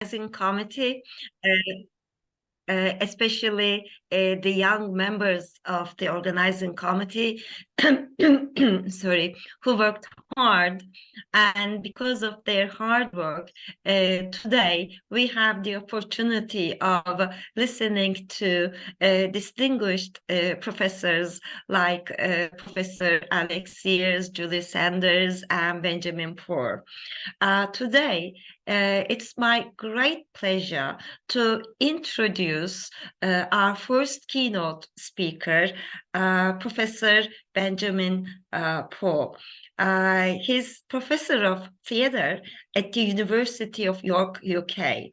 Organizing committee, especially the young members of the organizing committee, sorry, who worked hard. And because of their hard work, today we have the opportunity of listening to distinguished professors like Professor Alex Sears, Julie Sanders, and Benjamin Poore. Today, it's my great pleasure to introduce our first keynote speaker, Professor Benjamin Poore. He's professor of theater at the University of York, UK.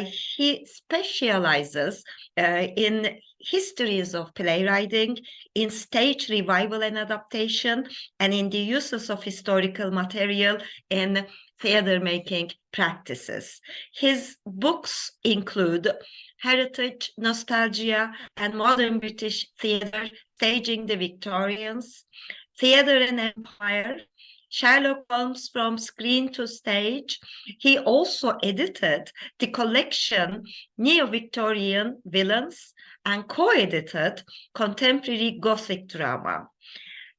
He specializes in histories of playwriting, in stage revival and adaptation, and in the uses of historical material in theater making practices. His books include Heritage, Nostalgia, and Modern British Theatre, Staging the Victorians, Theatre and Empire, Sherlock Holmes from Screen to Stage. He also edited the collection Neo-Victorian Villains and co-edited Contemporary Gothic Drama.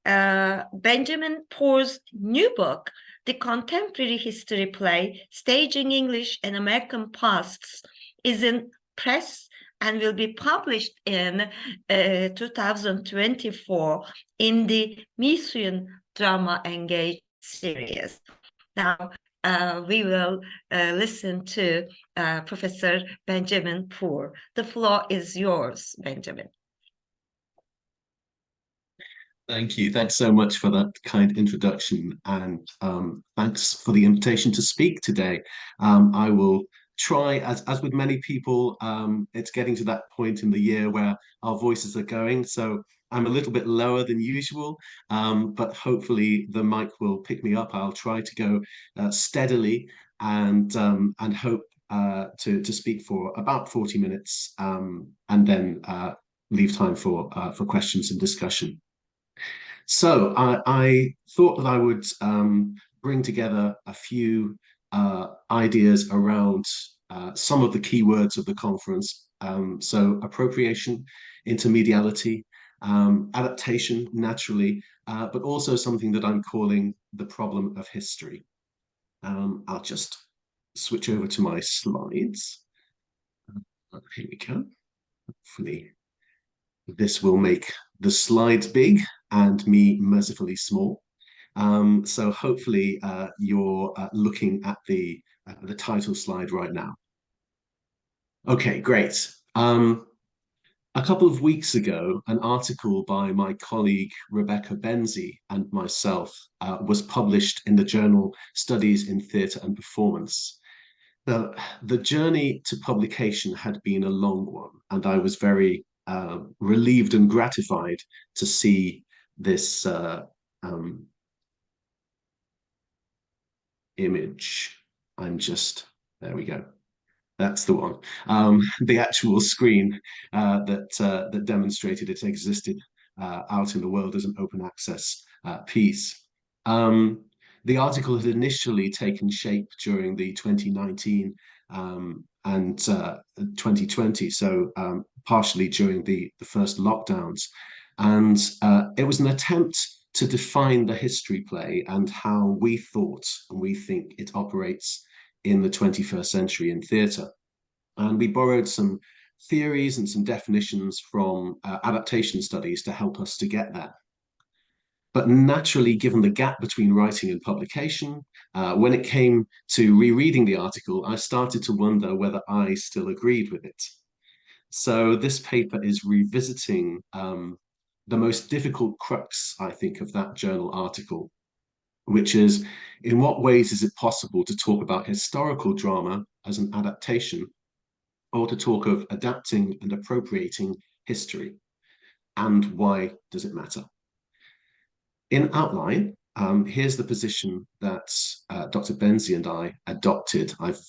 Benjamin Poore's new book, The Contemporary History Play, Staging English and American Pasts, is in press and will be published in 2024 in the Mission Drama Engage series. Now, we will listen to Professor Benjamin Poore. The floor is yours, Benjamin. Thank you. Thanks so much for that kind introduction, and thanks for the invitation to speak today. I will try, as with many people, it's getting to that point in the year where our voices are going, so I'm a little bit lower than usual, but hopefully the mic will pick me up. I'll try to go steadily and hope to speak for about 40 minutes, and then leave time for questions and discussion. So I thought that I would bring together a few ideas around some of the key words of the conference. So appropriation, intermediality, adaptation, naturally, but also something that I'm calling the problem of history. I'll just switch over to my slides. Here we go. Hopefully this will make the slides big and me mercifully small. So hopefully you're looking at the title slide right now. Okay, great. A couple of weeks ago, an article by my colleague Rebecca Benzie and myself was published in the journal Studies in Theatre and Performance. Now, the journey to publication had been a long one, and I was very relieved and gratified to see this image. There we go. That's the one. The actual screen that demonstrated it existed out in the world as an open access piece. The article had initially taken shape during the 2019 and 2020, so partially during the first lockdowns. And it was an attempt to define the history play and how we thought and we think it operates in the 21st century in theatre. And we borrowed some theories and some definitions from adaptation studies to help us to get there. But naturally, given the gap between writing and publication, when it came to rereading the article, I started to wonder whether I still agreed with it. So this paper is revisiting the most difficult crux, I think, of that journal article, which is, in what ways is it possible to talk about historical drama as an adaptation, or to talk of adapting and appropriating history? And why does it matter? In outline, here's the position that Dr. Benzie and I adopted. I've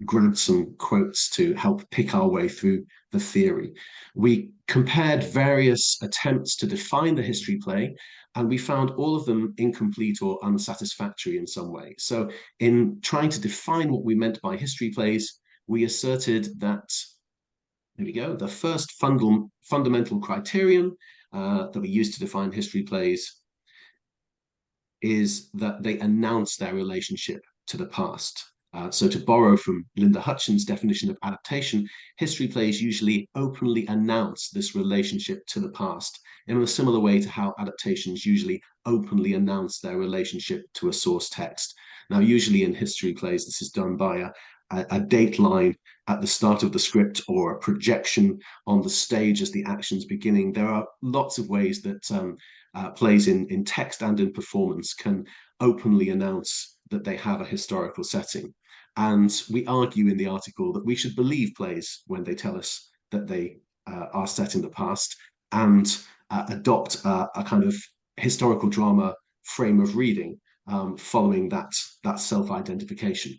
grabbed some quotes to help pick our way through the theory. We compared various attempts to define the history play and we found all of them incomplete or unsatisfactory in some way. So in trying to define what we meant by history plays, we asserted that, here we go, the first fundamental criterion that we use to define history plays is that they announce their relationship to the past. So to borrow from Linda Hutchins' definition of adaptation, history plays usually openly announce this relationship to the past in a similar way to how adaptations usually openly announce their relationship to a source text. Now, usually in history plays, this is done by a date line at the start of the script or a projection on the stage as the action's beginning. There are lots of ways that plays in text and in performance can openly announce that they have a historical setting. And we argue in the article that we should believe plays when they tell us that they are set in the past, and adopt a kind of historical drama frame of reading following that self-identification.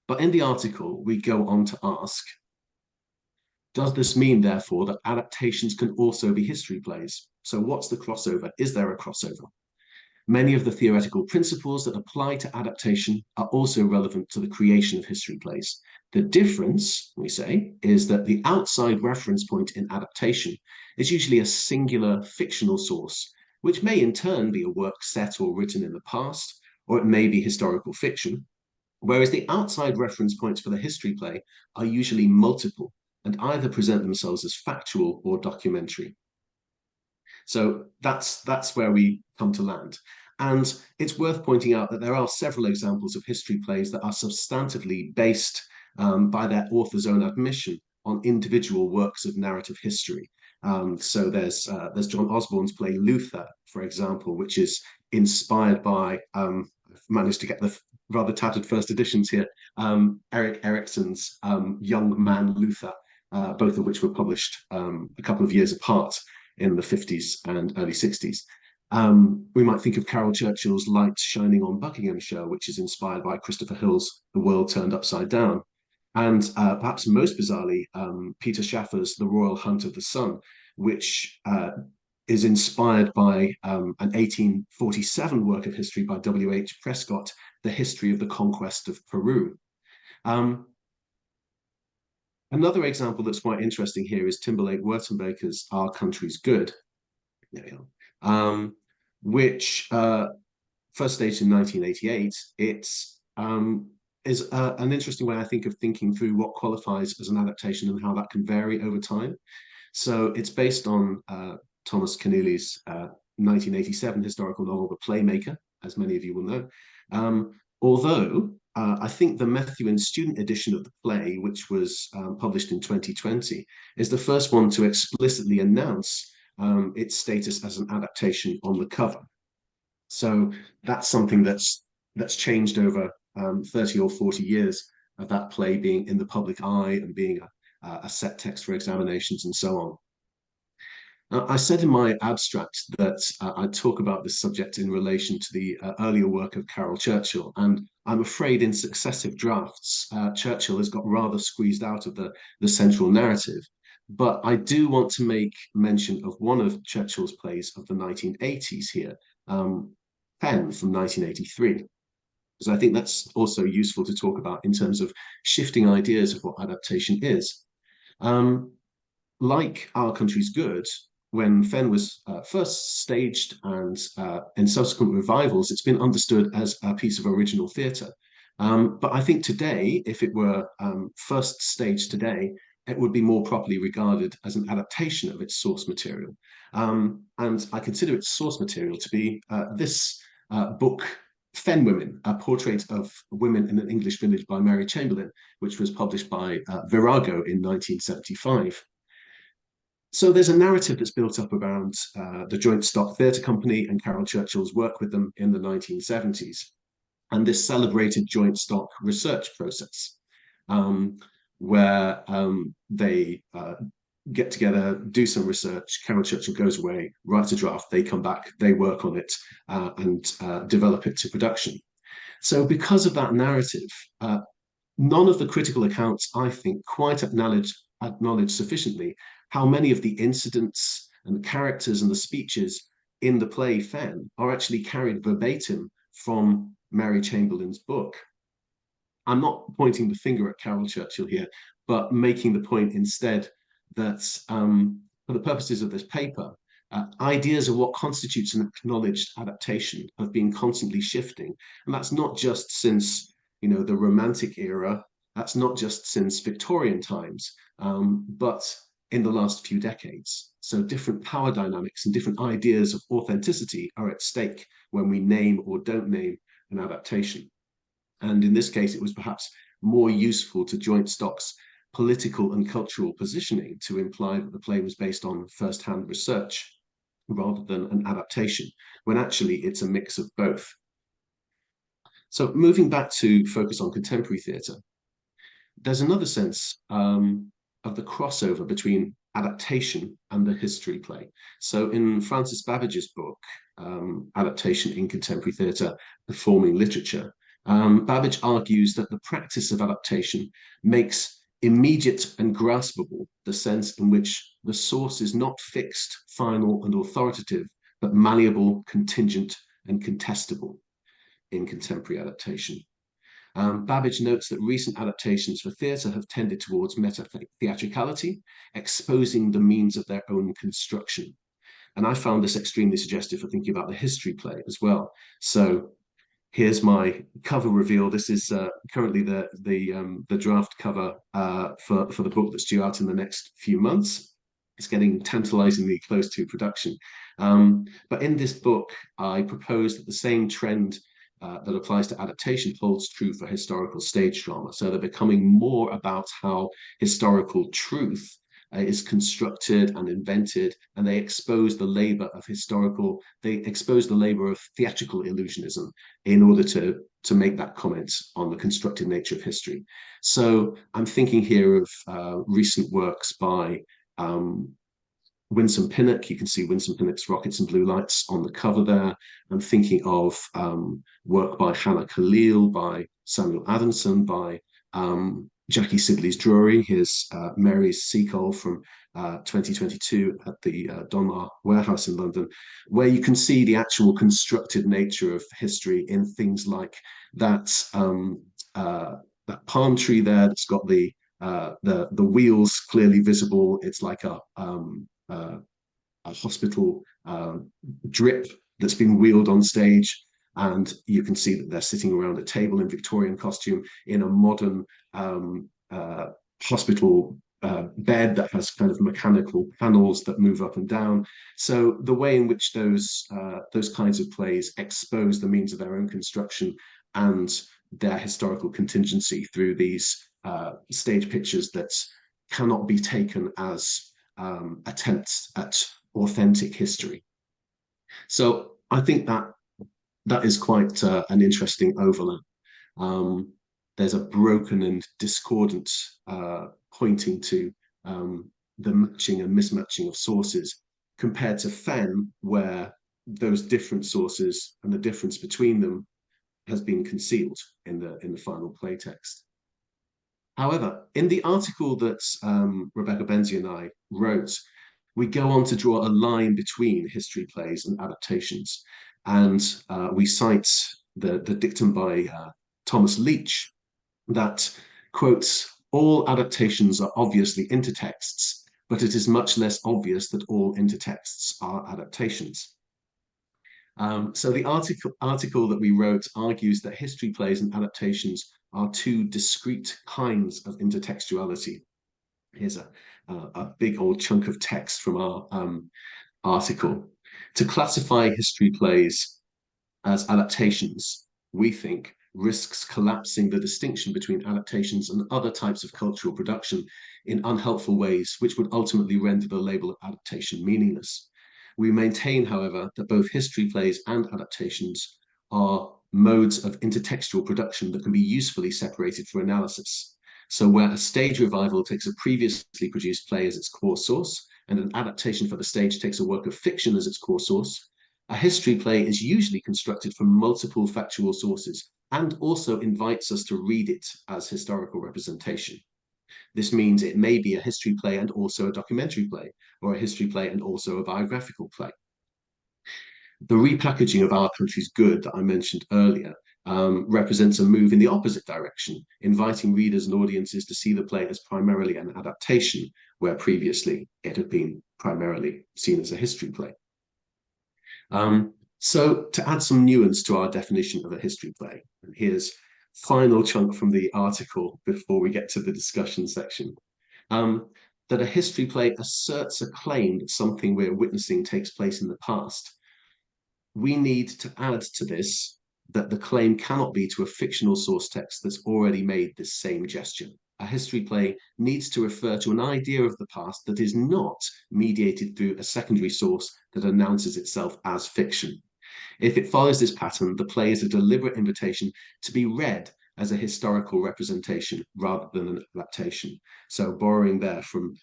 But in the article, we go on to ask, does this mean, therefore, that adaptations can also be history plays? So what's the crossover? Is there a crossover? Many of the theoretical principles that apply to adaptation are also relevant to the creation of history plays. The difference, we say, is that the outside reference point in adaptation is usually a singular fictional source, which may in turn be a work set or written in the past, or it may be historical fiction, whereas the outside reference points for the history play are usually multiple and either present themselves as factual or documentary. So that's where we come to land. And it's worth pointing out that there are several examples of history plays that are substantively based by their author's own admission on individual works of narrative history. So there's John Osborne's play Luther, for example, which is inspired by, I've managed to get the rather tattered first editions here, Erik Erikson's Young Man Luther, both of which were published a couple of years apart in the 50s and early 60s. We might think of Caryl Churchill's Light Shining on Buckinghamshire, which is inspired by Christopher Hill's The World Turned Upside Down. And perhaps most bizarrely, Peter Shaffer's The Royal Hunt of the Sun, which is inspired by an 1847 work of history by W.H. Prescott, The History of the Conquest of Peru. Another example that's quite interesting here is Timberlake Wertenbaker's Our Country's Good, there we are, which first staged in 1988. It's is an interesting way, I think, of thinking through what qualifies as an adaptation and how that can vary over time. So it's based on Thomas Keneally's 1987 historical novel, The Playmaker, as many of you will know. Although I think the Methuen student edition of the play, which was published in 2020, is the first one to explicitly announce its status as an adaptation on the cover. So that's something that's changed over 30 or 40 years of that play being in the public eye and being a set text for examinations and so on. I said in my abstract that I'd talk about this subject in relation to the earlier work of Caryl Churchill, and I'm afraid in successive drafts, Churchill has got rather squeezed out of the central narrative. But I do want to make mention of one of Churchill's plays of the 1980s here, Pen from 1983, because I think that's also useful to talk about in terms of shifting ideas of what adaptation is. Like Our Country's Good, when Fen was first staged and in subsequent revivals, it's been understood as a piece of original theatre. But I think today, if it were first staged today, it would be more properly regarded as an adaptation of its source material. And I consider its source material to be this book, Fen Women, a portrait of women in an English village by Mary Chamberlain, which was published by Virago in 1975. So there's a narrative that's built up around the Joint Stock Theatre Company and Caryl Churchill's work with them in the 1970s, and this celebrated joint stock research process, where they get together, do some research, Caryl Churchill goes away, writes a draft, they come back, they work on it and develop it to production. So because of that narrative, none of the critical accounts, I think, quite acknowledge sufficiently how many of the incidents and the characters and the speeches in the play Fen are actually carried verbatim from Mary Chamberlain's book. I'm not pointing the finger at Carol Churchill here, but making the point instead that for the purposes of this paper, ideas of what constitutes an acknowledged adaptation have been constantly shifting. And that's not just since, the Romantic era, that's not just since Victorian times, but in the last few decades. So different power dynamics and different ideas of authenticity are at stake when we name or don't name an adaptation. And in this case, it was perhaps more useful to Joint Stock's political and cultural positioning to imply that the play was based on first-hand research rather than an adaptation, when actually it's a mix of both. So moving back to focus on contemporary theatre, there's another sense of the crossover between adaptation and the history play. So in Francis Babbage's book, Adaptation in Contemporary Theatre, Performing Literature, Babbage argues that the practice of adaptation makes immediate and graspable the sense in which the source is not fixed, final, and authoritative, but malleable, contingent, and contestable in contemporary adaptation. Babbage notes that recent adaptations for theatre have tended towards meta-theatricality, exposing the means of their own construction. And I found this extremely suggestive for thinking about the history play as well. So here's my cover reveal. This is currently the draft cover for the book that's due out in the next few months. It's getting tantalizingly close to production. But in this book, I propose that the same trend that applies to adaptation holds true for historical stage drama. So they're becoming more about how historical truth is constructed and invented, and they expose the labor of theatrical illusionism in order to make that comment on the constructed nature of history. So I'm thinking here of recent works by Winsome Pinnock. You can see Winsome Pinnock's Rockets and Blue Lights on the cover there. I'm thinking of work by Hannah Khalil, by Samuel Adamson, by Jackie Sibley's Drury. Here's Mary's Seacole from 2022 at the Donmar Warehouse in London, where you can see the actual constructed nature of history in things like that palm tree there that's got the wheels clearly visible. It's like a hospital drip that's been wheeled on stage, and you can see that they're sitting around a table in Victorian costume in a modern hospital bed that has kind of mechanical panels that move up and down. So the way in which those kinds of plays expose the means of their own construction and their historical contingency through these stage pictures that cannot be taken as attempts at authentic history. So I think that is quite an interesting overlap. There's a broken and discordant pointing to the matching and mismatching of sources, compared to Fen, where those different sources and the difference between them has been concealed in the final play text. However, in the article that Rebecca Benzie and I wrote, we go on to draw a line between history plays and adaptations. And we cite the dictum by Thomas Leach that quotes, "All adaptations are obviously intertexts, but it is much less obvious that all intertexts are adaptations." So the article that we wrote argues that history plays and adaptations are two discrete kinds of intertextuality. Here's a big old chunk of text from our article. To classify history plays as adaptations, we think, risks collapsing the distinction between adaptations and other types of cultural production in unhelpful ways, which would ultimately render the label of adaptation meaningless. We maintain, however, that both history plays and adaptations are modes of intertextual production that can be usefully separated for analysis. So where a stage revival takes a previously produced play as its core source, and an adaptation for the stage takes a work of fiction as its core source, a history play is usually constructed from multiple factual sources and also invites us to read it as historical representation. This means it may be a history play and also a documentary play, or a history play and also a biographical play. The repackaging of Our Country's Good that I mentioned earlier represents a move in the opposite direction, inviting readers and audiences to see the play as primarily an adaptation, where previously it had been primarily seen as a history play. So to add some nuance to our definition of a history play, and here's final chunk from the article before we get to the discussion section, that a history play asserts a claim that something we're witnessing takes place in the past. We need to add to this that the claim cannot be to a fictional source text that's already made this same gesture. A history play needs to refer to an idea of the past that is not mediated through a secondary source that announces itself as fiction. If it follows this pattern, the play is a deliberate invitation to be read as a historical representation rather than an adaptation. So borrowing there from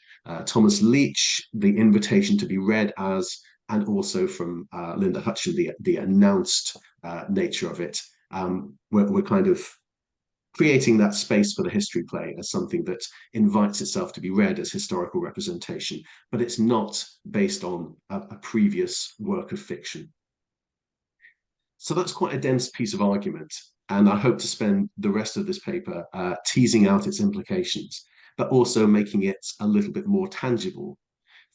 Thomas Leach, the invitation to be read as, and also from Linda Hutcheon, the announced nature of it. We're kind of creating that space for the history play as something that invites itself to be read as historical representation, but it's not based on a previous work of fiction. So that's quite a dense piece of argument, and I hope to spend the rest of this paper teasing out its implications, but also making it a little bit more tangible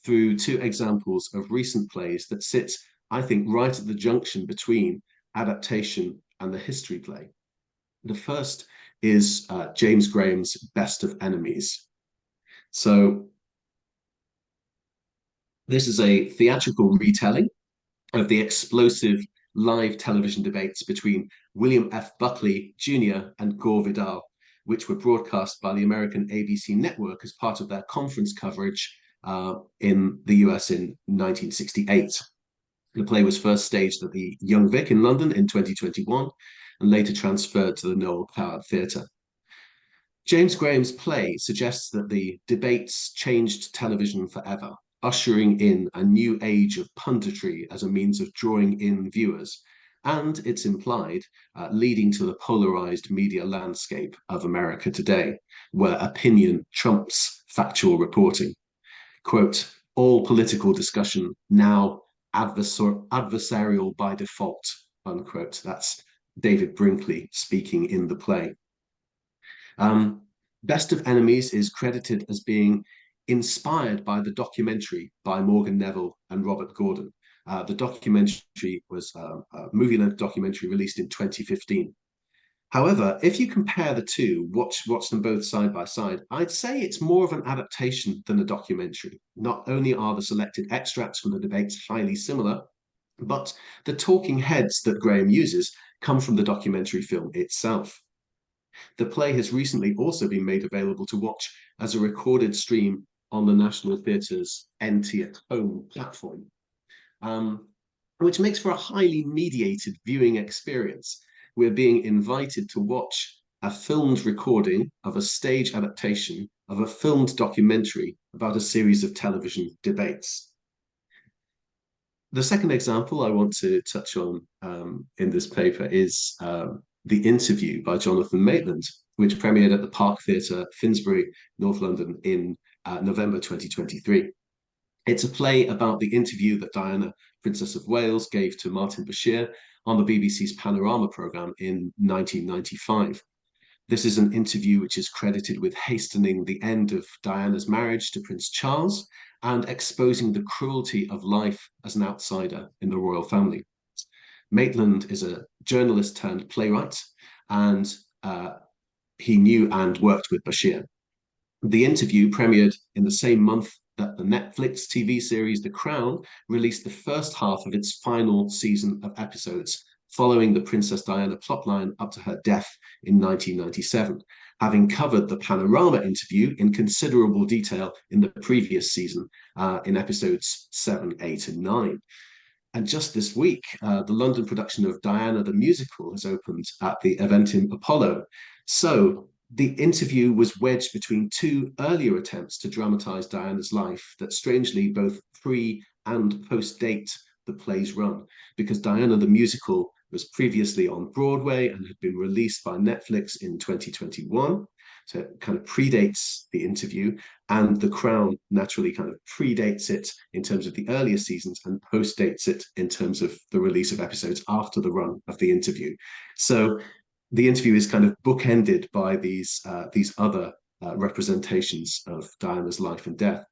through two examples of recent plays that sit, I think, right at the junction between adaptation and the history play. The first is James Graham's Best of Enemies. So this is a theatrical retelling of the explosive live television debates between William F. Buckley Jr. and Gore Vidal, which were broadcast by the American ABC network as part of their conference coverage in the US in 1968. The play was first staged at the Young Vic in London in 2021 and later transferred to the Noel Coward Theatre. James Graham's play suggests that the debates changed television forever, ushering in a new age of punditry as a means of drawing in viewers, and it's implied, leading to the polarized media landscape of America today, where opinion trumps factual reporting. Quote, all political discussion now adversarial by default, unquote. That's David Brinkley speaking in the play. Best of Enemies is credited as being inspired by the documentary by Morgan Neville and Robert Gordon. The documentary was a movie-length documentary released in 2015. However, if you compare the two, watch them both side by side, I'd say it's more of an adaptation than a documentary. Not only are the selected extracts from the debates highly similar, but the talking heads that Graham uses come from the documentary film itself. The play has recently also been made available to watch as a recorded stream on the National Theatre's NT at Home platform, which makes for a highly mediated viewing experience. We're being invited to watch a filmed recording of a stage adaptation of a filmed documentary about a series of television debates. The second example I want to touch on in this paper is The Interview by Jonathan Maitland, which premiered at the Park Theatre, Finsbury, North London in November 2023. It's a play about the interview that Diana, Princess of Wales, gave to Martin Bashir on the BBC's Panorama programme in 1995. This is an interview which is credited with hastening the end of Diana's marriage to Prince Charles and exposing the cruelty of life as an outsider in the royal family. Maitland is a journalist turned playwright, and he knew and worked with Bashir. The Interview premiered in the same month that the Netflix TV series The Crown released the first half of its final season of episodes, following the Princess Diana plotline up to her death in 1997, having covered the Panorama interview in considerable detail in the previous season in episodes 7, 8, and 9. And just this week, the London production of Diana the Musical has opened at the Eventim Apollo. So The Interview was wedged between two earlier attempts to dramatize Diana's life that strangely both pre- and post-date the play's run, because Diana the Musical was previously on Broadway and had been released by Netflix in 2021. So it kind of predates the interview, and The Crown naturally kind of predates it in terms of the earlier seasons and postdates it in terms of the release of episodes after the run of the interview. So the interview is kind of bookended by these other representations of Diana's life and death.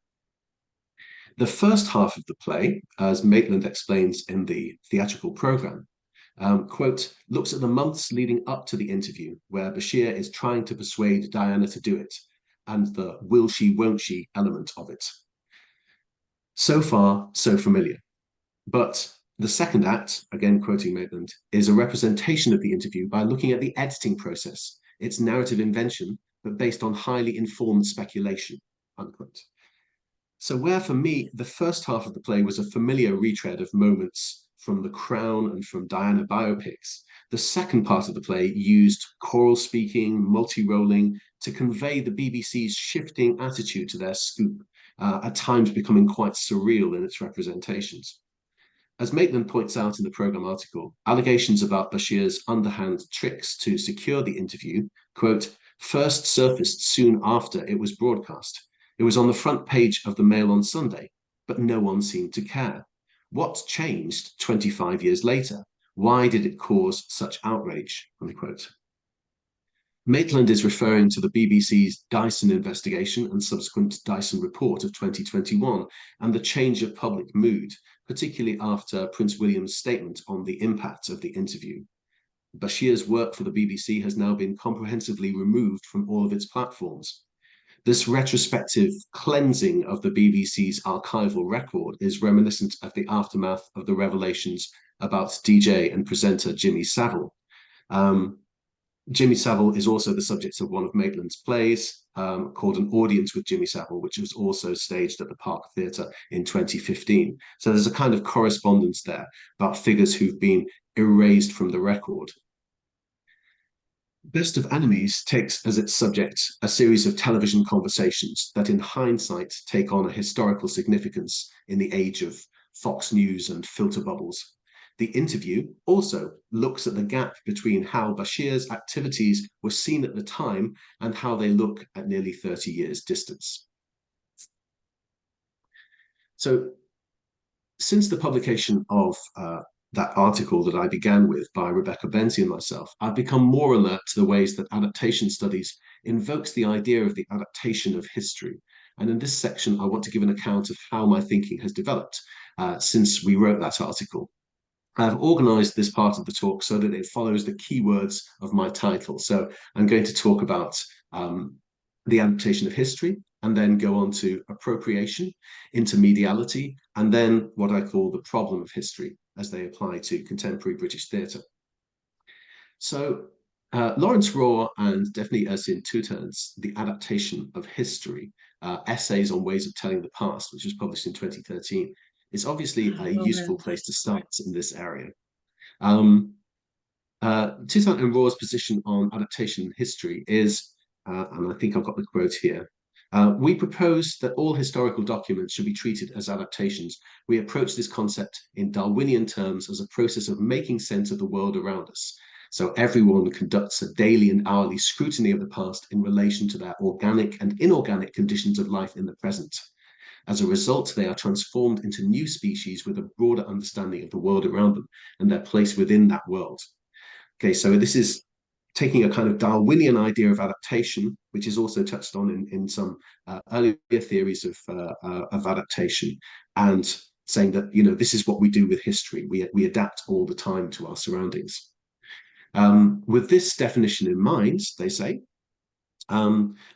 The first half of the play, as Maitland explains in the theatrical program, quote, looks at the months leading up to the interview, where Bashir is trying to persuade Diana to do it, and the will she, won't she element of it. So far, so familiar. But the second act, again quoting Maitland, is a representation of the interview by looking at the editing process, its narrative invention, but based on highly informed speculation, unquote. So where for me, the first half of the play was a familiar retread of moments from The Crown and from Diana biopics, the second part of the play used choral speaking, multi-rolling to convey the BBC's shifting attitude to their scoop, at times becoming quite surreal in its representations. As Maitland points out in the programme article, allegations about Bashir's underhand tricks to secure the interview, quote, first surfaced soon after it was broadcast. It was on the front page of the Mail on Sunday, but no one seemed to care. What changed 25 years later? Why did it cause such outrage? Unquote. Maitland is referring to the BBC's Dyson investigation and subsequent Dyson report of 2021 and the change of public mood, particularly after Prince William's statement on the impact of the interview. Bashir's work for the BBC has now been comprehensively removed from all of its platforms. This retrospective cleansing of the BBC's archival record is reminiscent of the aftermath of the revelations about DJ and presenter Jimmy Savile. Jimmy Savile is also the subject of one of Maitland's plays called An Audience with Jimmy Savile, which was also staged at the Park Theatre in 2015. So there's a kind of correspondence there about figures who've been erased from the record. Best of Enemies takes as its subject a series of television conversations that in hindsight take on a historical significance in the age of Fox News and filter bubbles. The interview also looks at the gap between how Bashir's activities were seen at the time and how they look at nearly 30 years distance. So since the publication of that article that I began with by Rebecca Benzie and myself, I've become more alert to the ways that adaptation studies invokes the idea of the adaptation of history. And in this section, I want to give an account of how my thinking has developed since we wrote that article. I've organized this part of the talk so that it follows the keywords of my title. So I'm going to talk about the adaptation of history, and then go on to appropriation, intermediality, and then what I call the problem of history as they apply to contemporary British theatre. So Lawrence Raw and Daphne Ersin Tutan's The Adaptation of History, Essays on Ways of Telling the Past, which was published in 2013, is obviously a useful place to start in this area. Tutan and Raw's position on adaptation history is, and I think I've got the quote here, we propose that all historical documents should be treated as adaptations. We approach this concept in Darwinian terms as a process of making sense of the world around us. So everyone conducts a daily and hourly scrutiny of the past in relation to their organic and inorganic conditions of life in the present. As a result, they are transformed into new species with a broader understanding of the world around them and their place within that world. Okay, so this is taking a kind of Darwinian idea of adaptation, which is also touched on in some earlier theories of adaptation, and saying that, you know, this is what we do with history. We adapt all the time to our surroundings. With this definition in mind, they say,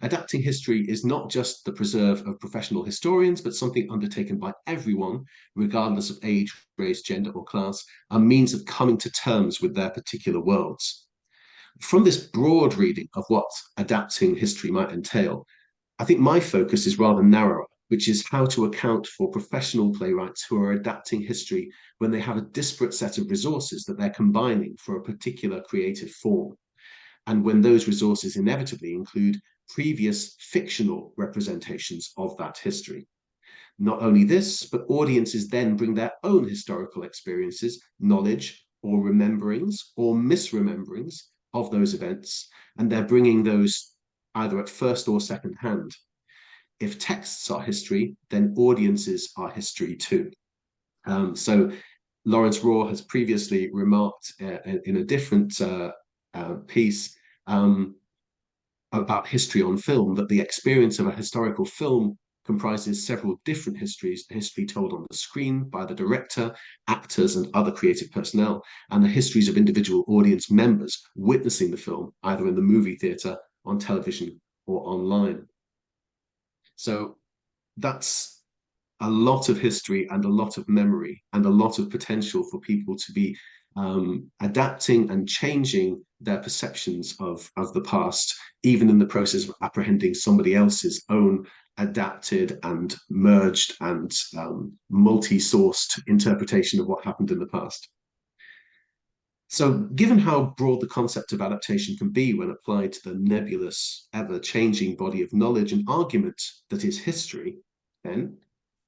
adapting history is not just the preserve of professional historians, but something undertaken by everyone, regardless of age, race, gender, or class, a means of coming to terms with their particular worlds. From this broad reading of what adapting history might entail, I think my focus is rather narrower, which is how to account for professional playwrights who are adapting history when they have a disparate set of resources that they're combining for a particular creative form, and when those resources inevitably include previous fictional representations of that history. Not only this, but audiences then bring their own historical experiences, knowledge, or rememberings, or misrememberings of those events, and they're bringing those either at first or second hand. If texts are history, then audiences are history too. So Lawrence Raw has previously remarked in a different piece about history on film that the experience of a historical film comprises several different histories: a history told on the screen by the director, actors, and other creative personnel, and the histories of individual audience members witnessing the film, either in the movie theatre, on television, or online. So that's a lot of history and a lot of memory and a lot of potential for people to be adapting and changing their perceptions of the past, even in the process of apprehending somebody else's own adapted and merged and multi-sourced interpretation of what happened in the past. So, given how broad the concept of adaptation can be when applied to the nebulous, ever-changing body of knowledge and argument that is history, then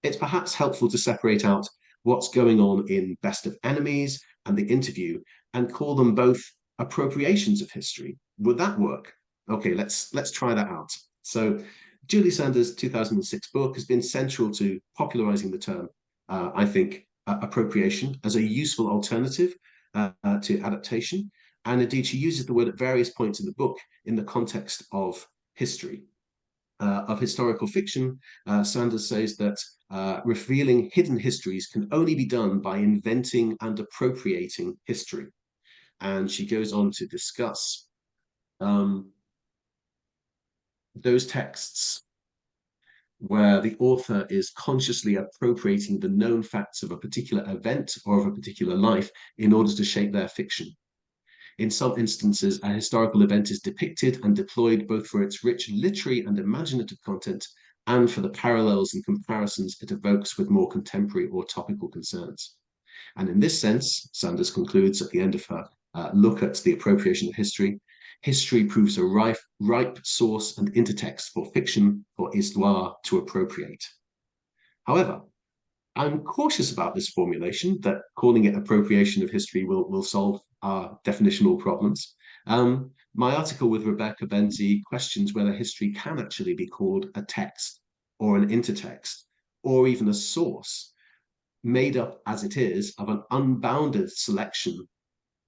it's perhaps helpful to separate out what's going on in Best of Enemies and The Interview and call them both appropriations of history. Would that work? Okay, let's try that out. So, Julie Sanders' 2006 book has been central to popularizing the term, I think, appropriation as a useful alternative to adaptation. And indeed, she uses the word at various points in the book in the context of history. Of historical fiction, Sanders says that revealing hidden histories can only be done by inventing and appropriating history. And she goes on to discuss those texts where the author is consciously appropriating the known facts of a particular event or of a particular life in order to shape their fiction. In some instances, a historical event is depicted and deployed both for its rich literary and imaginative content and for the parallels and comparisons it evokes with more contemporary or topical concerns. And in this sense, Sanders concludes at the end of her look at the appropriation of history, history proves a ripe source and intertext for fiction, for histoire to appropriate. However, I'm cautious about this formulation, that calling it appropriation of history will solve our definitional problems. My article with Rebecca Benzie questions whether history can actually be called a text or an intertext or even a source, made up as it is of an unbounded selection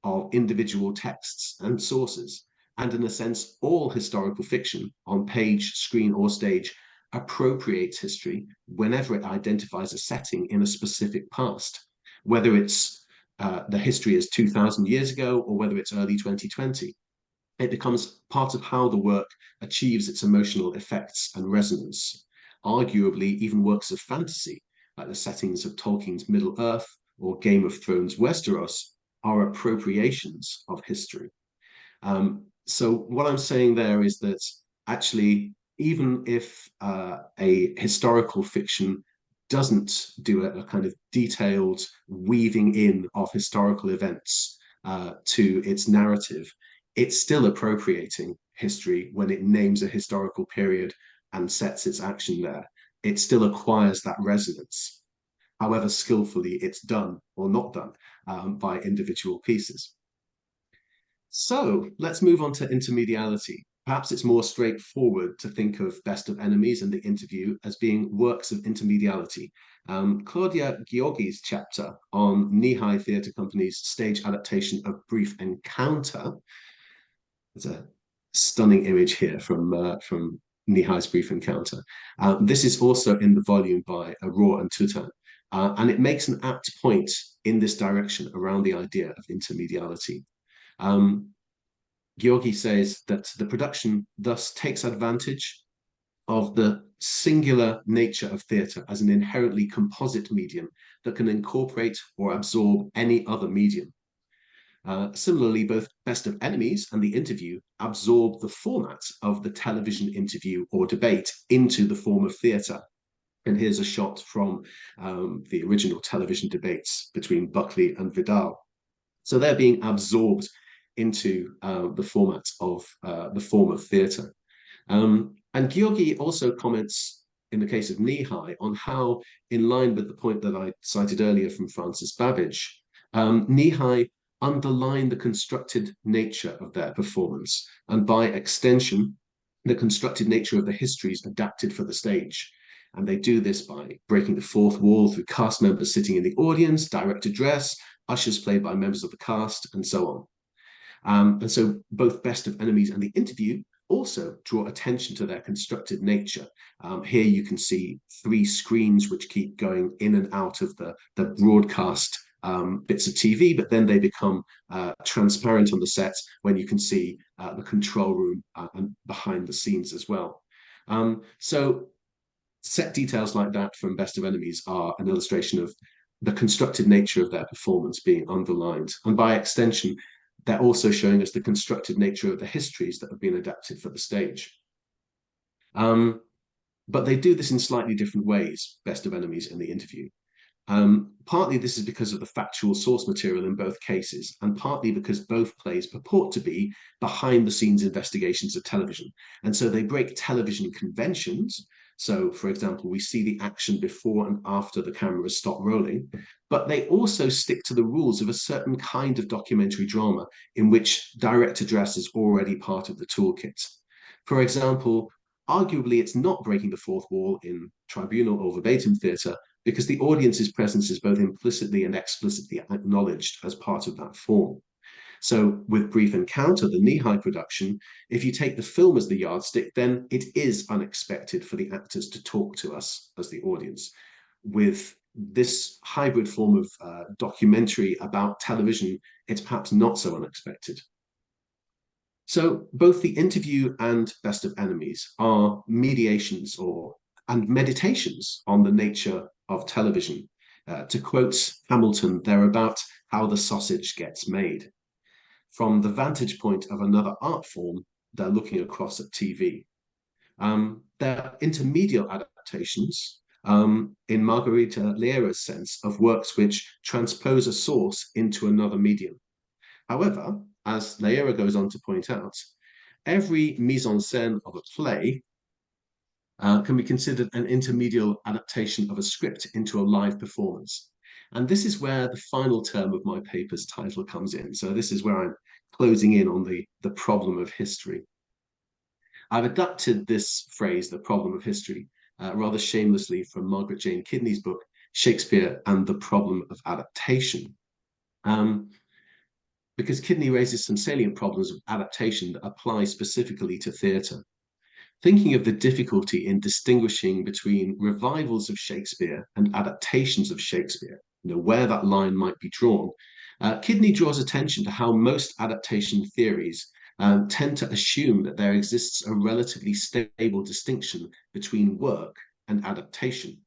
of individual texts and sources. And in a sense, all historical fiction on page, screen, or stage appropriates history whenever it identifies a setting in a specific past, whether it's the history is 2,000 years ago or whether it's early 2020. It becomes part of how the work achieves its emotional effects and resonance. Arguably, even works of fantasy, like the settings of Tolkien's Middle-earth or Game of Thrones Westeros, are appropriations of history. So what I'm saying there is that actually, even if a historical fiction doesn't do a kind of detailed weaving in of historical events to its narrative, it's still appropriating history when it names a historical period and sets its action there. It still acquires that resonance, however skillfully it's done or not done by individual pieces. So let's move on to intermediality. Perhaps it's more straightforward to think of Best of Enemies and The Interview as being works of intermediality. Claudia Gheorghi's chapter on Knee-High Theatre Company's stage adaptation of Brief Encounter, there's a stunning image here from Knee-High's Brief Encounter. This is also in the volume by Raw and Tutan, and it makes an apt point in this direction around the idea of intermediality. Gheorghi says that the production thus takes advantage of the singular nature of theatre as an inherently composite medium that can incorporate or absorb any other medium. Similarly, both Best of Enemies and The Interview absorb the format of the television interview or debate into the form of theatre. And here's a shot from the original television debates between Buckley and Vidal. So they're being absorbed into the format of the form of theatre. And Gheorghi also comments, in the case of Knee-High, on how, in line with the point that I cited earlier from Francis Babbage, Knee-High underline the constructed nature of their performance, and by extension, the constructed nature of the histories adapted for the stage. And they do this by breaking the fourth wall through cast members sitting in the audience, direct address, ushers played by members of the cast, and so on. And so both Best of Enemies and The Interview also draw attention to their constructed nature. Here you can see three screens which keep going in and out of the broadcast bits of TV, but then they become transparent on the set when you can see the control room and behind the scenes as well. So set details like that from Best of Enemies are an illustration of the constructed nature of their performance being underlined. And by extension, they're also showing us the constructed nature of the histories that have been adapted for the stage. But they do this in slightly different ways, Best of Enemies and The Interview. Partly this is because of the factual source material in both cases, and partly because both plays purport to be behind-the-scenes investigations of television. And so they break television conventions. So, for example, we see the action before and after the cameras stop rolling, but they also stick to the rules of a certain kind of documentary drama in which direct address is already part of the toolkit. For example, arguably it's not breaking the fourth wall in tribunal or verbatim theatre, because the audience's presence is both implicitly and explicitly acknowledged as part of that form. So with Brief Encounter, the knee-high production, if you take the film as the yardstick, then it is unexpected for the actors to talk to us as the audience. With this hybrid form of documentary about television, it's perhaps not so unexpected. So both The Interview and Best of Enemies are mediations and meditations on the nature of television. To quote Hamilton, they're about how the sausage gets made. From the vantage point of another art form, they're looking across at TV. They're intermedial adaptations, in Margarita Leira's sense, of works which transpose a source into another medium. However, as Leira goes on to point out, every mise en scène of a play can be considered an intermedial adaptation of a script into a live performance. And this is where the final term of my paper's title comes in. So this is where I'm closing in on the problem of history. I've adapted this phrase, the problem of history, rather shamelessly from Margaret Jane Kidney's book, Shakespeare and the Problem of Adaptation. Because Kidney raises some salient problems of adaptation that apply specifically to theatre. Thinking of the difficulty in distinguishing between revivals of Shakespeare and adaptations of Shakespeare, where that line might be drawn, Kidney draws attention to how most adaptation theories tend to assume that there exists a relatively stable distinction between work and adaptation.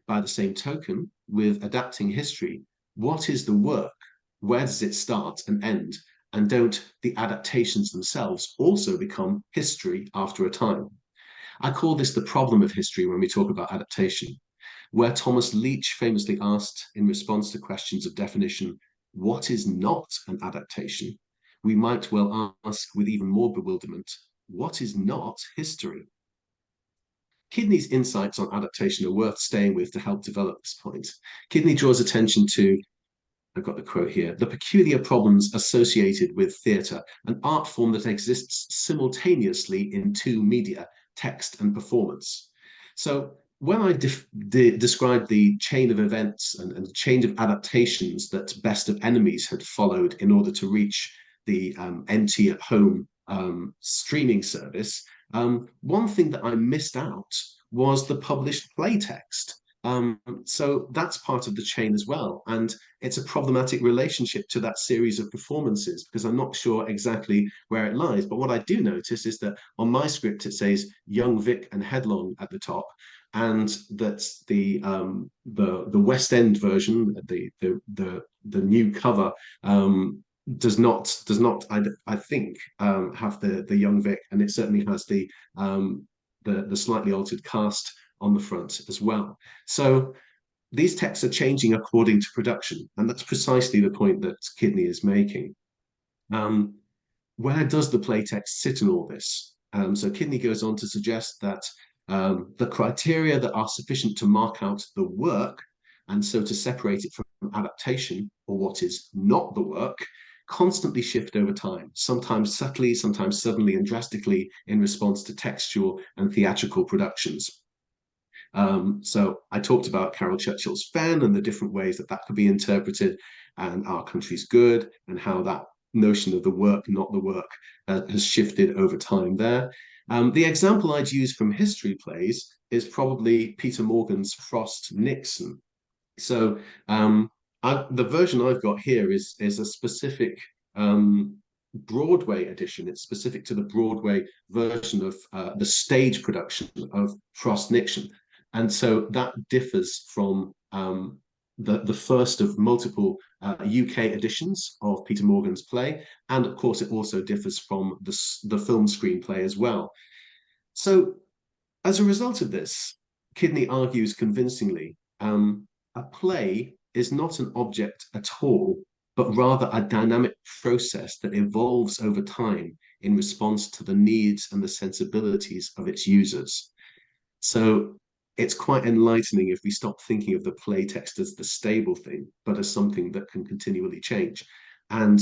By the same token, with adapting history, what is the work? Where does it start and end? And don't the adaptations themselves also become history after a time? I call this the problem of history when we talk about adaptation, where Thomas Leach famously asked in response to questions of definition, what is not an adaptation? We might well ask with even more bewilderment, what is not history? Kidney's insights on adaptation are worth staying with to help develop this point. Kidney draws attention to, I've got the quote here, the peculiar problems associated with theatre, an art form that exists simultaneously in two media, text and performance. So when I described the chain of events and the chain of adaptations that Best of Enemies had followed in order to reach the NT at home streaming service, one thing that I missed out was the published play text. So that's part of the chain as well. And it's a problematic relationship to that series of performances because I'm not sure exactly where it lies. But what I do notice is that on my script, it says Young Vic and Headlong at the top, and that the West End version, the new cover, does not I think have the Young Vic, and it certainly has the slightly altered cast on the front as well. So these texts are changing according to production, and that's precisely the point that Kidney is making. Where does the play text sit in all this? So Kidney goes on to suggest that the criteria that are sufficient to mark out the work, and so to separate it from adaptation, or what is not the work, constantly shift over time, sometimes subtly, sometimes suddenly and drastically in response to textual and theatrical productions. So I talked about Carol Churchill's Fen and the different ways that that could be interpreted, and Our Country's Good, and how that notion of the work, not the work, has shifted over time there. The example I'd use from history plays is probably Peter Morgan's Frost Nixon. So the version I've got here is a specific Broadway edition. It's specific to the Broadway version of the stage production of Frost Nixon. And so that differs from the first of multiple UK editions of Peter Morgan's play. And of course, it also differs from the film screenplay as well. So as a result of this, Kidney argues convincingly, a play is not an object at all, but rather a dynamic process that evolves over time in response to the needs and the sensibilities of its users. So it's quite enlightening if we stop thinking of the play text as the stable thing, but as something that can continually change. And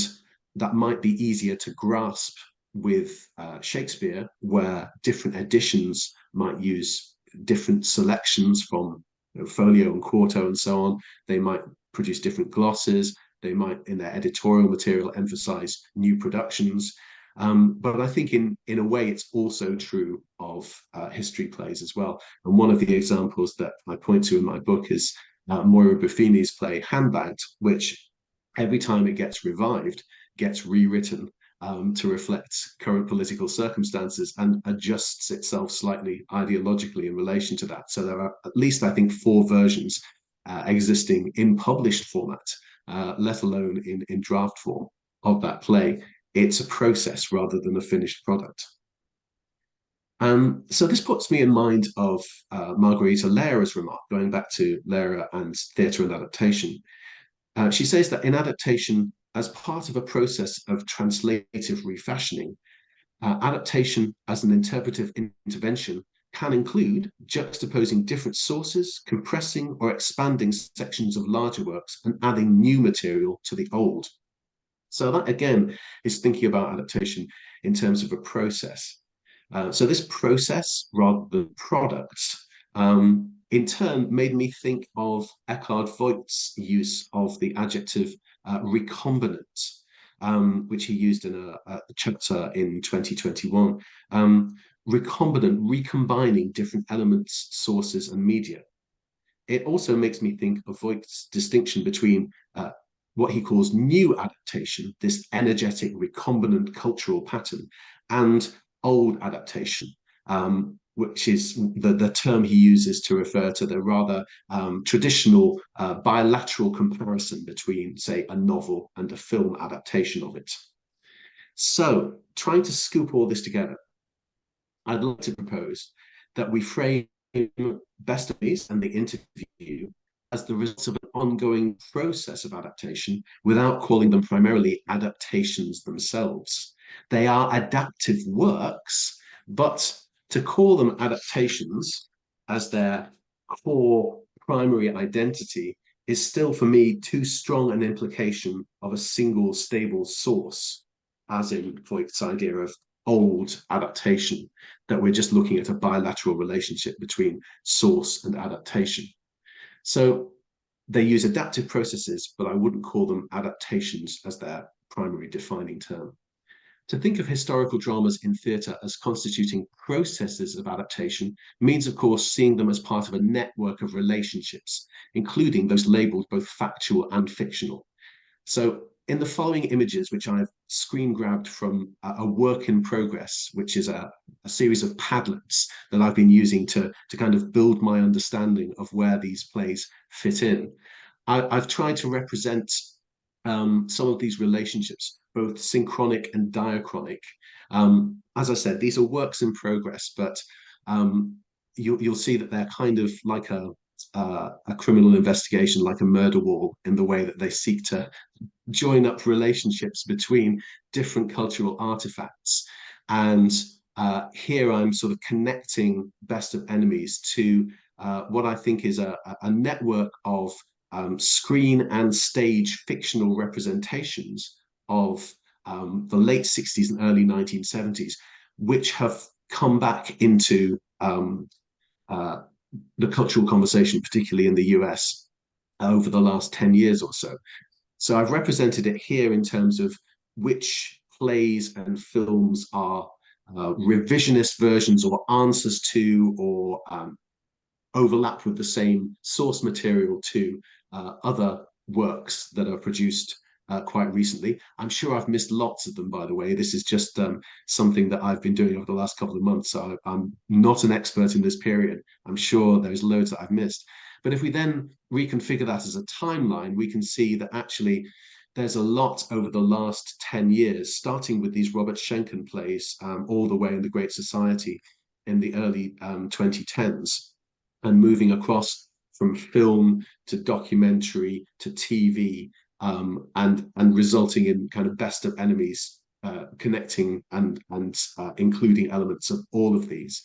that might be easier to grasp with Shakespeare, where different editions might use different selections from folio and quarto and so on. They might produce different glosses. They might, in their editorial material, emphasize new productions. But I think in a way, it's also true of history plays as well. And one of the examples that I point to in my book is Moira Buffini's play Handbagged, which every time it gets revived, gets rewritten to reflect current political circumstances and adjusts itself slightly ideologically in relation to that. So there are at least, I think, 4 versions existing in published format, let alone in draft form of that play. It's a process rather than a finished product. So this puts me in mind of Margarita Lera's remark, going back to Lera and theatre and adaptation. She says that in adaptation, as part of a process of translative refashioning, adaptation as an interpretive intervention can include juxtaposing different sources, compressing or expanding sections of larger works, and adding new material to the old. So that, again, is thinking about adaptation in terms of a process. So this process, rather than products, in turn made me think of Eckhard Voigt's use of the adjective recombinant, which he used in a chapter in 2021. Recombinant, recombining different elements, sources, and media. It also makes me think of Voigt's distinction between what he calls new adaptation, this energetic, recombinant cultural pattern, and old adaptation, which is the term he uses to refer to the rather traditional bilateral comparison between, say, a novel and a film adaptation of it. So, trying to scoop all this together, I'd like to propose that we frame Best of These and the interview as the result of an ongoing process of adaptation without calling them primarily adaptations themselves. They are adaptive works, but to call them adaptations as their core primary identity is still, for me, too strong an implication of a single stable source, as in Voigt's idea of old adaptation, that we're just looking at a bilateral relationship between source and adaptation. So they use adaptive processes, but I wouldn't call them adaptations as their primary defining term. To think of historical dramas in theatre as constituting processes of adaptation means, of course, seeing them as part of a network of relationships, including those labelled both factual and fictional. So in the following images, which I've screen grabbed from a work in progress, which is a series of Padlets that I've been using to kind of build my understanding of where these plays fit in, I've tried to represent some of these relationships, both synchronic and diachronic. As I said, these are works in progress, but you'll see that they're kind of like a criminal investigation, like a murder wall, in the way that they seek to join up relationships between different cultural artifacts. And here I'm sort of connecting Best of Enemies to what I think is a network of screen and stage fictional representations of the late 60s and early 1970s, which have come back into the cultural conversation, particularly in the US, over the last 10 years or so. So I've represented it here in terms of which plays and films are revisionist versions or answers to or overlap with the same source material to other works that are produced quite recently. I'm sure I've missed lots of them, by the way. This is just something that I've been doing over the last couple of months. So I'm not an expert in this period. I'm sure there's loads that I've missed. But if we then reconfigure that as a timeline, we can see that actually there's a lot over the last 10 years, starting with these Robert Schenken plays all the way in The Great Society in the early 2010s, and moving across from film to documentary to TV, and resulting in kind of best of enemies, connecting and including elements of all of these.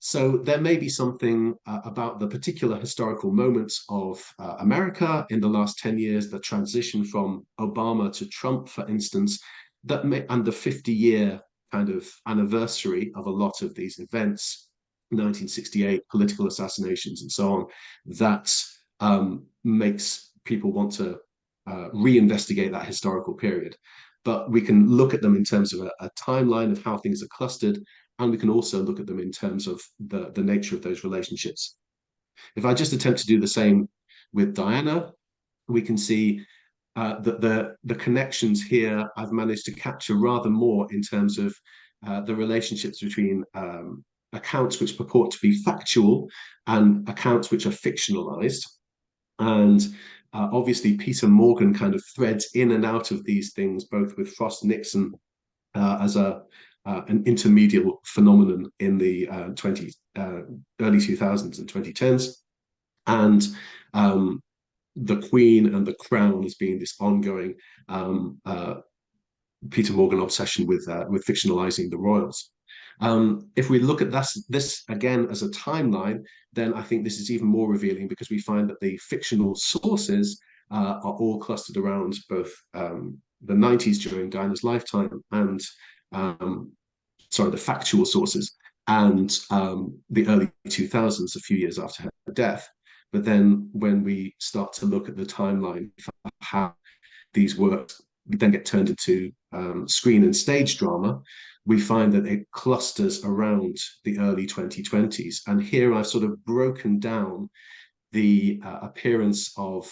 So there may be something about the particular historical moments of America in the last 10 years, the transition from Obama to Trump, for instance, that may, and the 50-year kind of anniversary of a lot of these events, 1968, political assassinations and so on, that makes people want to reinvestigate that historical period. But we can look at them in terms of a timeline of how things are clustered, and we can also look at them in terms of the nature of those relationships. If I just attempt to do the same with Diana, we can see that the connections here I've managed to capture rather more in terms of the relationships between accounts which purport to be factual and accounts which are fictionalized. And obviously, Peter Morgan kind of threads in and out of these things, both with Frost Nixon as an intermediate phenomenon in the early 2000s and 2010s, and the Queen and the Crown as being this ongoing Peter Morgan obsession with fictionalizing the royals. If we look at this again as a timeline, then I think this is even more revealing, because we find that the fictional sources are all clustered around both the 90s during Diana's lifetime and the factual sources, and the early 2000s, a few years after her death. But then when we start to look at the timeline for how these works then get turned into screen and stage drama, we find that it clusters around the early 2020s. And here I've sort of broken down the appearance of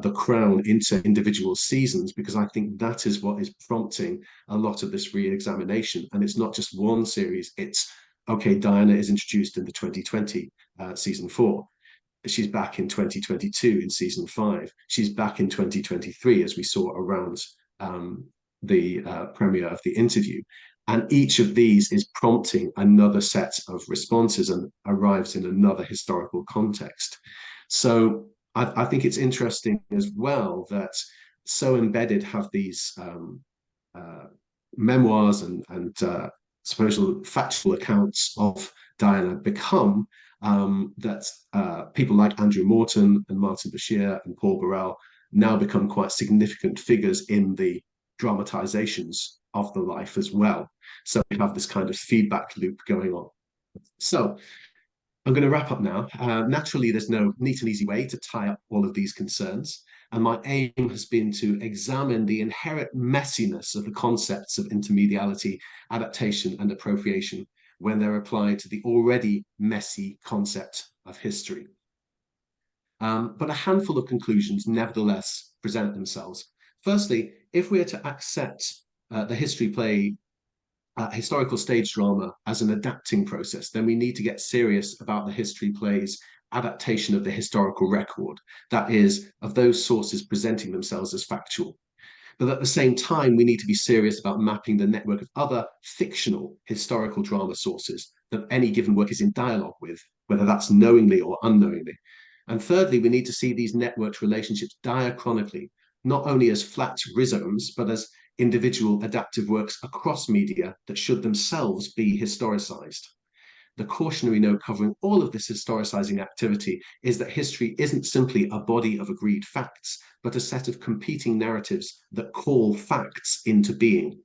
the Crown into individual seasons, because I think that is what is prompting a lot of this re-examination. And it's not just one series, it's, okay, Diana is introduced in the 2020 season 4. She's back in 2022 in season 5. She's back in 2023, as we saw around the premiere of The Interview. And each of these is prompting another set of responses and arrives in another historical context. So I think it's interesting as well that so embedded have these memoirs and supposedly factual accounts of Diana become, that people like Andrew Morton and Martin Bashir and Paul Burrell now become quite significant figures in the dramatizations of the life as well. So we have this kind of feedback loop going on. So I'm going to wrap up now. Naturally, there's no neat and easy way to tie up all of these concerns. And my aim has been to examine the inherent messiness of the concepts of intermediality, adaptation, and appropriation when they're applied to the already messy concept of history. But a handful of conclusions nevertheless present themselves. Firstly, if we are to accept the history play, historical stage drama as an adapting process, then we need to get serious about the history play's adaptation of the historical record, that is, of those sources presenting themselves as factual. But at the same time, we need to be serious about mapping the network of other fictional historical drama sources that any given work is in dialogue with, whether that's knowingly or unknowingly. And thirdly, we need to see these networked relationships diachronically, not only as flat rhizomes, but as individual adaptive works across media that should themselves be historicized. The cautionary note covering all of this historicizing activity is that history isn't simply a body of agreed facts, but a set of competing narratives that call facts into being.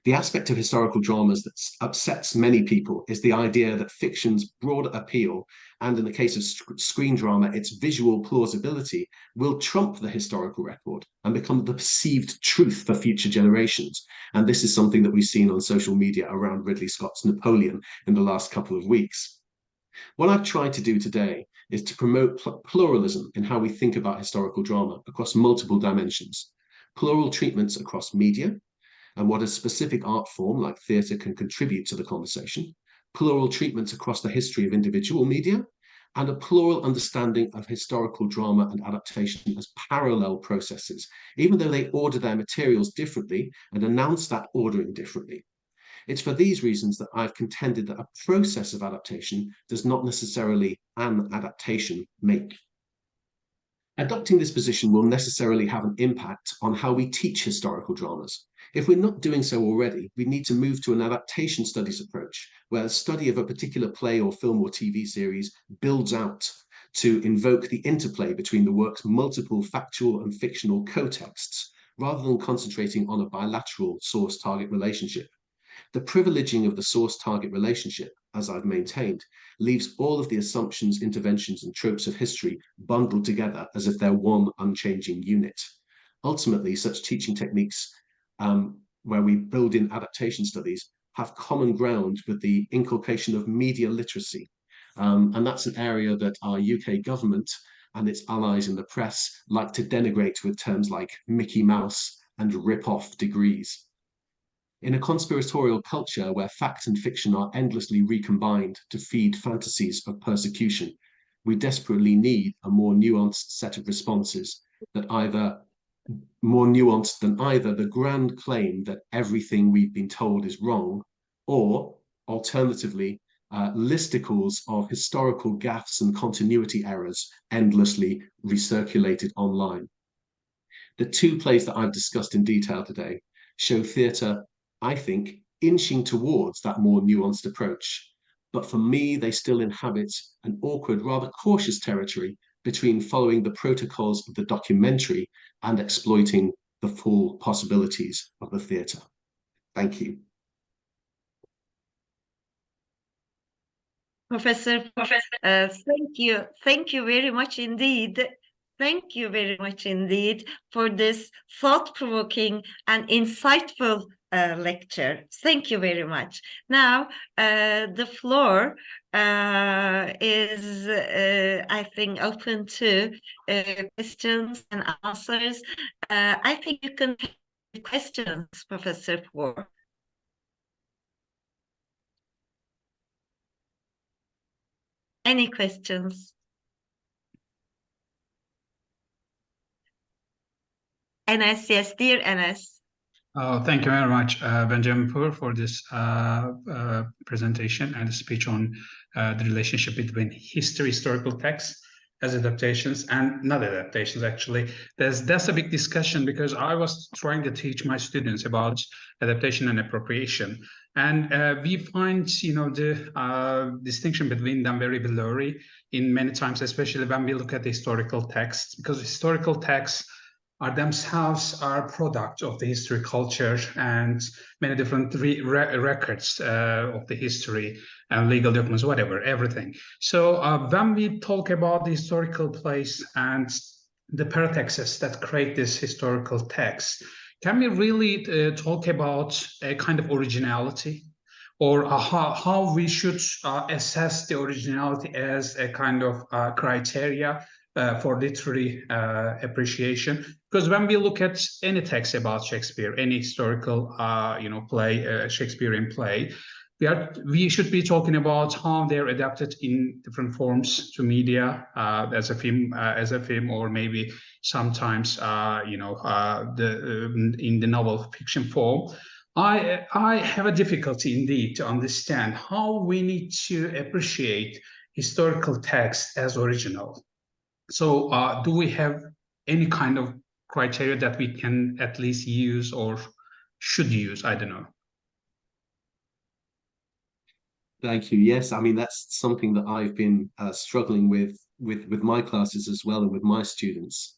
The aspect of historical dramas that upsets many people is the idea that fiction's broader appeal, and in the case of screen drama, its visual plausibility, will trump the historical record and become the perceived truth for future generations. And this is something that we've seen on social media around Ridley Scott's Napoleon in the last couple of weeks. What I've tried to do today is to promote pluralism in how we think about historical drama across multiple dimensions, plural treatments across media, and what a specific art form like theatre can contribute to the conversation, plural treatments across the history of individual media, and a plural understanding of historical drama and adaptation as parallel processes, even though they order their materials differently and announce that ordering differently. It's for these reasons that I've contended that a process of adaptation does not necessarily an adaptation make. Adopting this position will necessarily have an impact on how we teach historical dramas. If we're not doing so already, we need to move to an adaptation studies approach, where a study of a particular play or film or TV series builds out to invoke the interplay between the work's multiple factual and fictional co-texts, rather than concentrating on a bilateral source-target relationship. The privileging of the source-target relationship, as I've maintained, leaves all of the assumptions, interventions, and tropes of history bundled together as if they're one unchanging unit. Ultimately, such teaching techniques where we build in adaptation studies have common ground with the inculcation of media literacy. And that's an area that our UK government and its allies in the press like to denigrate with terms like Mickey Mouse and rip-off degrees. In a conspiratorial culture where fact and fiction are endlessly recombined to feed fantasies of persecution, we desperately need a more nuanced set of responses that either more nuanced than either the grand claim that everything we've been told is wrong, or alternatively, listicles of historical gaffes and continuity errors endlessly recirculated online. The two plays that I've discussed in detail today show theatre, I think, inching towards that more nuanced approach. But for me, they still inhabit an awkward, rather cautious territory between following the protocols of the documentary and exploiting the full possibilities of the theatre. Thank you. Professor, thank you very much indeed. Thank you very much indeed for this thought-provoking and insightful lecture. Thank you very much. Now, the floor is, I think, open to questions and answers. I think you can take questions, Professor Poore. Any questions? Enes, yes, dear Enes. Thank you very much, Benjamin Poore, for this presentation and speech on the relationship between historical texts as adaptations and not adaptations. Actually, that's a big discussion because I was trying to teach my students about adaptation and appropriation, and we find the distinction between them very blurry in many times, especially when we look at the historical texts, because historical texts are themselves are product of the history culture and many different records of the history and legal documents, whatever, everything. So when we talk about the historical place and the paratexts that create this historical text, can we really talk about a kind of originality, or how we should assess the originality as a kind of criteria for literary appreciation? Because when we look at any text about Shakespeare, any historical play, Shakespearean play, we should be talking about how they're adapted in different forms to media, as a film, or maybe sometimes in the novel fiction form. I have a difficulty indeed to understand how we need to appreciate historical text as original. So do we have any kind of criteria that we can at least use or should use? I don't know. Thank you. Yes, I mean that's something that I've been struggling with my classes as well and with my students.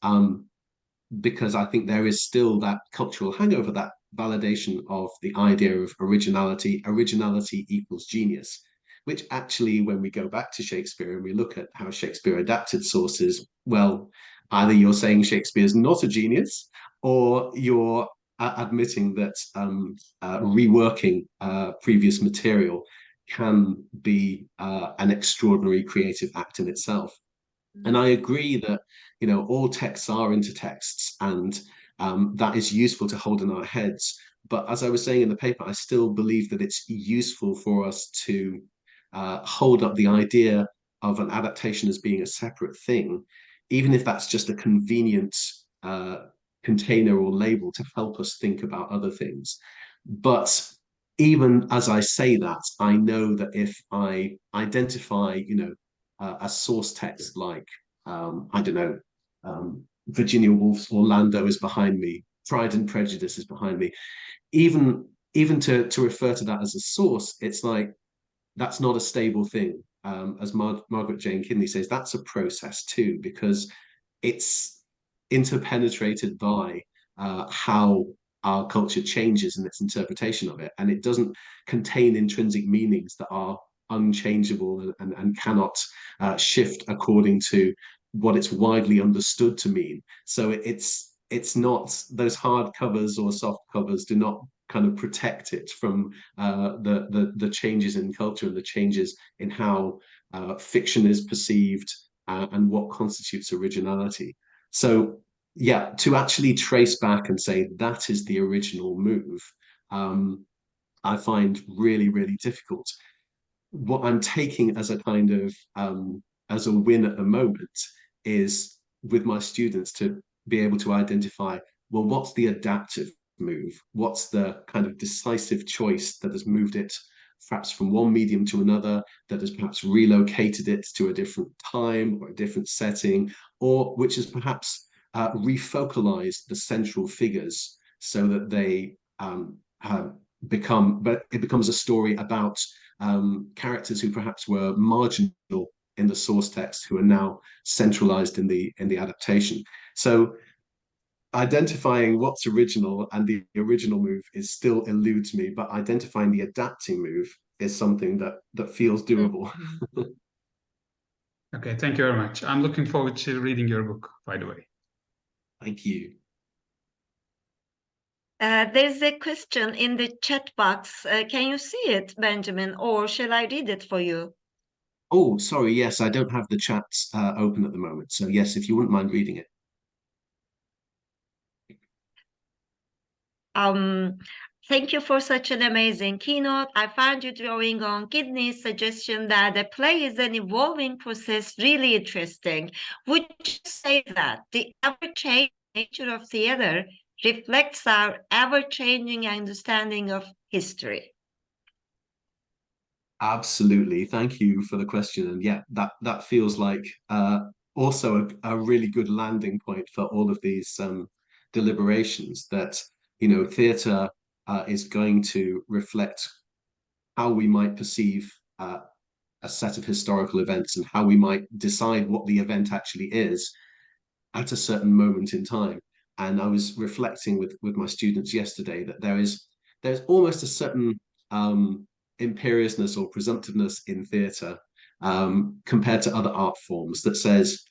Because I think there is still that cultural hangover, that validation of the idea of originality. Originality equals genius, which actually, when we go back to Shakespeare and we look at how Shakespeare adapted sources, well, either you're saying Shakespeare's not a genius, or you're admitting that reworking previous material can be an extraordinary creative act in itself. And I agree that, all texts are intertexts, and that is useful to hold in our heads. But as I was saying in the paper, I still believe that it's useful for us to hold up the idea of an adaptation as being a separate thing, even if that's just a convenient uh, container or label to help us think about other things. But even as I say that, I know that if I identify, a source text like, I don't know, Virginia Woolf's Orlando is behind me, Pride and Prejudice is behind me. Even to refer to that as a source, it's like that's not a stable thing. As Margaret Jane Kidney says, that's a process too, because it's interpenetrated by how our culture changes in its interpretation of it, and it doesn't contain intrinsic meanings that are unchangeable and cannot shift according to what it's widely understood to mean. So it's not, those hard covers or soft covers do not kind of protect it from the changes in culture and the changes in how fiction is perceived and what constitutes originality. So yeah, to actually trace back and say that is the original move, I find really, really difficult. What I'm taking as a kind of as a win at the moment is with my students to be able to identify, well, what's the adaptive move? What's the kind of decisive choice that has moved it perhaps from one medium to another, that has perhaps relocated it to a different time or a different setting, or which has perhaps refocalized the central figures so that they but it becomes a story about characters who perhaps were marginal in the source text who are now centralized in the adaptation. So identifying what's original and the original move is still eludes me, but identifying the adapting move is something that feels doable. Okay, thank you very much. I'm looking forward to reading your book, by the way. Thank you. There's a question in the chat box. Can you see it, Benjamin, or shall I read it for you? Oh, sorry. Yes, I don't have the chat open at the moment. So yes, if you wouldn't mind reading it. Thank you for such an amazing keynote. I found you drawing on Kidney's suggestion that the play is an evolving process really interesting. Would you say that the ever-changing nature of theater reflects our ever-changing understanding of history? Absolutely. Thank you for the question. And yeah, that feels like also a really good landing point for all of these deliberations that, theatre is going to reflect how we might perceive a set of historical events and how we might decide what the event actually is at a certain moment in time. And I was reflecting with my students yesterday that there's almost a certain imperiousness or presumptiveness in theatre compared to other art forms that says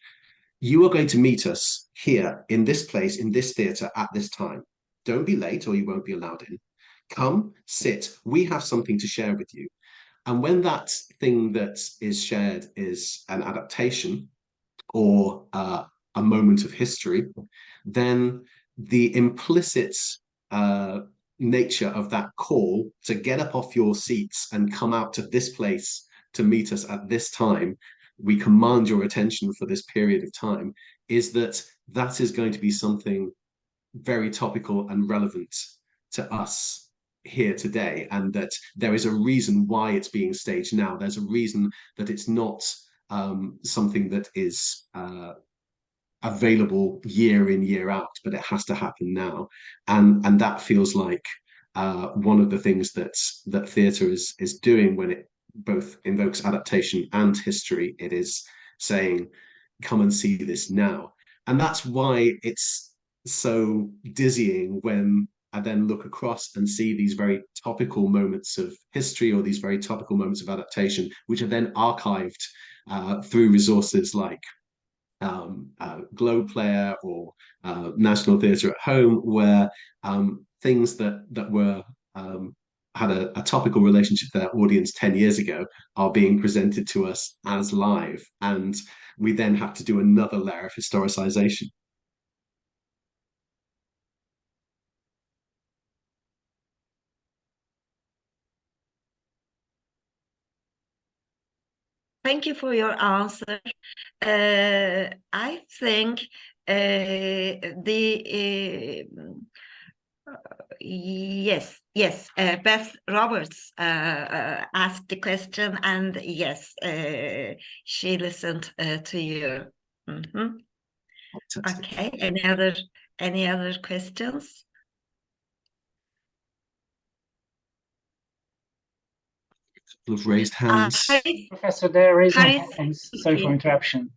you are going to meet us here in this place in this theatre at this time. Don't be late or you won't be allowed in. Come, sit. We have something to share with you. And when that thing that is shared is an adaptation or a moment of history, then the implicit uh, nature of that call to get up off your seats and come out to this place to meet us at this time, we command your attention for this period of time, is that that is going to be something very topical and relevant to us here today, and that there is a reason why it's being staged now. There's a reason that it's not something that is available year in, year out, but it has to happen now. And that feels like one of the things that theatre is doing when it both invokes adaptation and history. It is saying, come and see this now. And that's why it's so dizzying when I then look across and see these very topical moments of history or these very topical moments of adaptation, which are then archived through resources like Globe Player or National Theatre at Home, where things that were had a topical relationship to their audience 10 years ago are being presented to us as live, and we then have to do another layer of historicization. Thank you for your answer. I think yes, Beth Roberts asked the question, and yes, she listened to you. Mhm. Okay, any other questions? Those raised hands. Professor, there is Haris, hands. Sorry for interruption.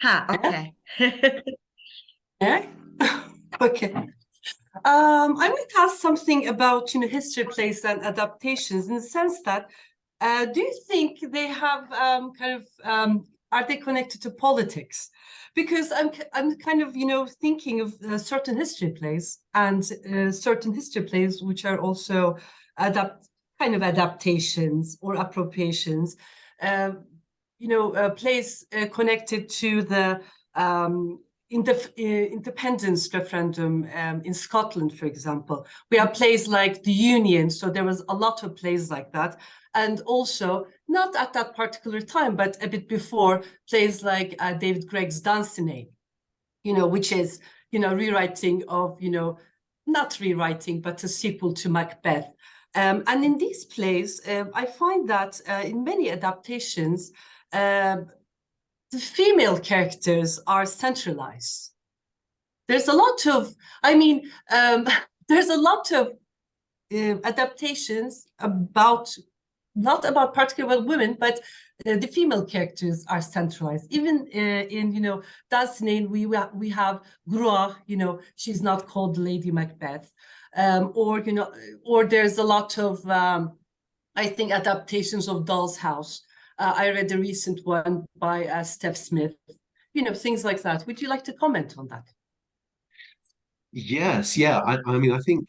Okay. Yeah. Okay. I would ask something about history plays and adaptations, in the sense that do you think they have are they connected to politics? Because I'm kind of thinking of certain history plays and certain history plays which are also adaptations or appropriations. Plays connected to the independence referendum in Scotland, for example. We have plays like The Union, so there was a lot of plays like that. And also, not at that particular time, but a bit before, plays like David Gregg's Dunsinane, which is, rewriting of, not rewriting, but a sequel to Macbeth. And in these plays, I find that in many adaptations, the female characters are centralized. There's a lot of, there's a lot of adaptations about, not about particular women, but the female characters are centralized. Even in, Dunsinane, we have Gruach, she's not called Lady Macbeth. Or there's a lot of, I think, adaptations of Doll's House. I read a recent one by Steph Smith, things like that. Would you like to comment on that? Yes, yeah. I think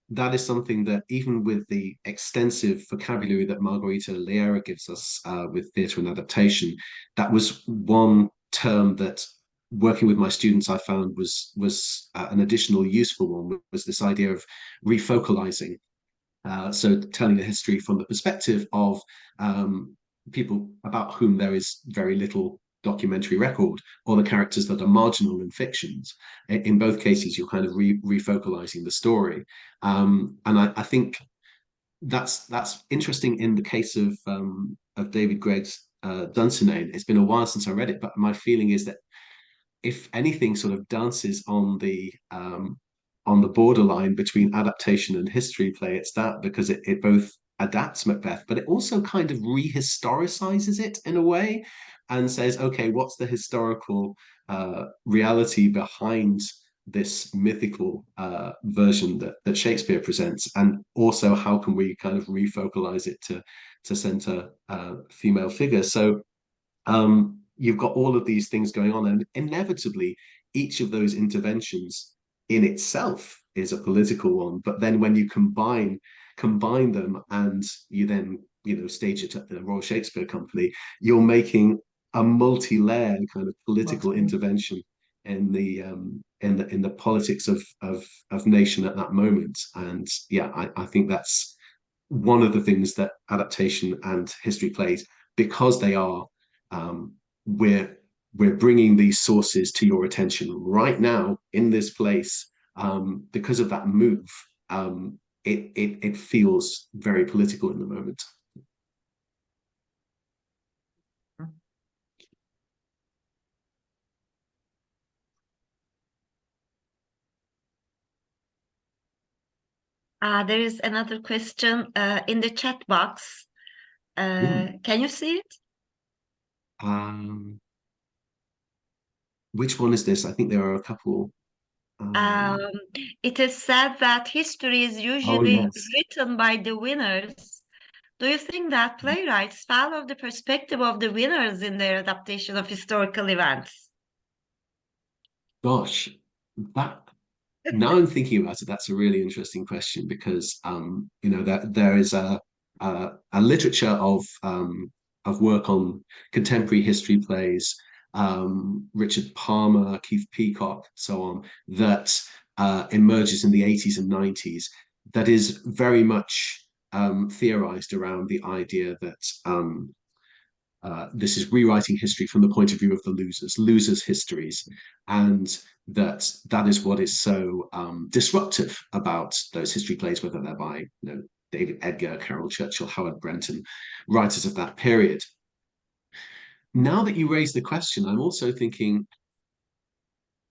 that is something that, even with the extensive vocabulary that Margarita Liera gives us with theatre and adaptation, that was one term that, working with my students, I found was an additional useful one, was this idea of refocalizing. So telling a history from the perspective of people about whom there is very little documentary record, or the characters that are marginal in fictions. In both cases, you're kind of refocalizing the story. And I think that's interesting in the case of David Gregg's Dunsinane. It's been a while since I read it, but my feeling is that, if anything sort of dances on the borderline between adaptation and history play, it's that, because it both adapts Macbeth, but it also kind of rehistoricizes it in a way, and says, okay, what's the historical reality behind this mythical version that Shakespeare presents, and also how can we kind of refocalize it to center female figures. So you've got all of these things going on, and inevitably each of those interventions in itself is a political one. But then when you combine them, and you then stage it at the Royal Shakespeare Company, you're making a multi-layered kind of political intervention in the politics of nation at that moment. And yeah, I think that's one of the things that adaptation and history plays, because they are we're bringing these sources to your attention right now in this place. Because of that move, it feels very political in the moment. There is another question in the chat box. Can you see it? Which one is this? I think there are a couple. It is said that history is Oh, usually yes. written by the winners. Do you think that playwrights follow the perspective of the winners in their adaptation of historical events? Gosh, that now I'm thinking about it, that's a really interesting question because you know that there is a literature of work on contemporary history plays, Richard Palmer, Keith Peacock, so on, that emerges in the 80s and 90s that is very much theorized around the idea that this is rewriting history from the point of view of the losers' histories, and that is what is so disruptive about those history plays, whether they're by David Edgar, Carol Churchill, Howard Brenton, writers of that period. Now that you raise the question, I'm also thinking,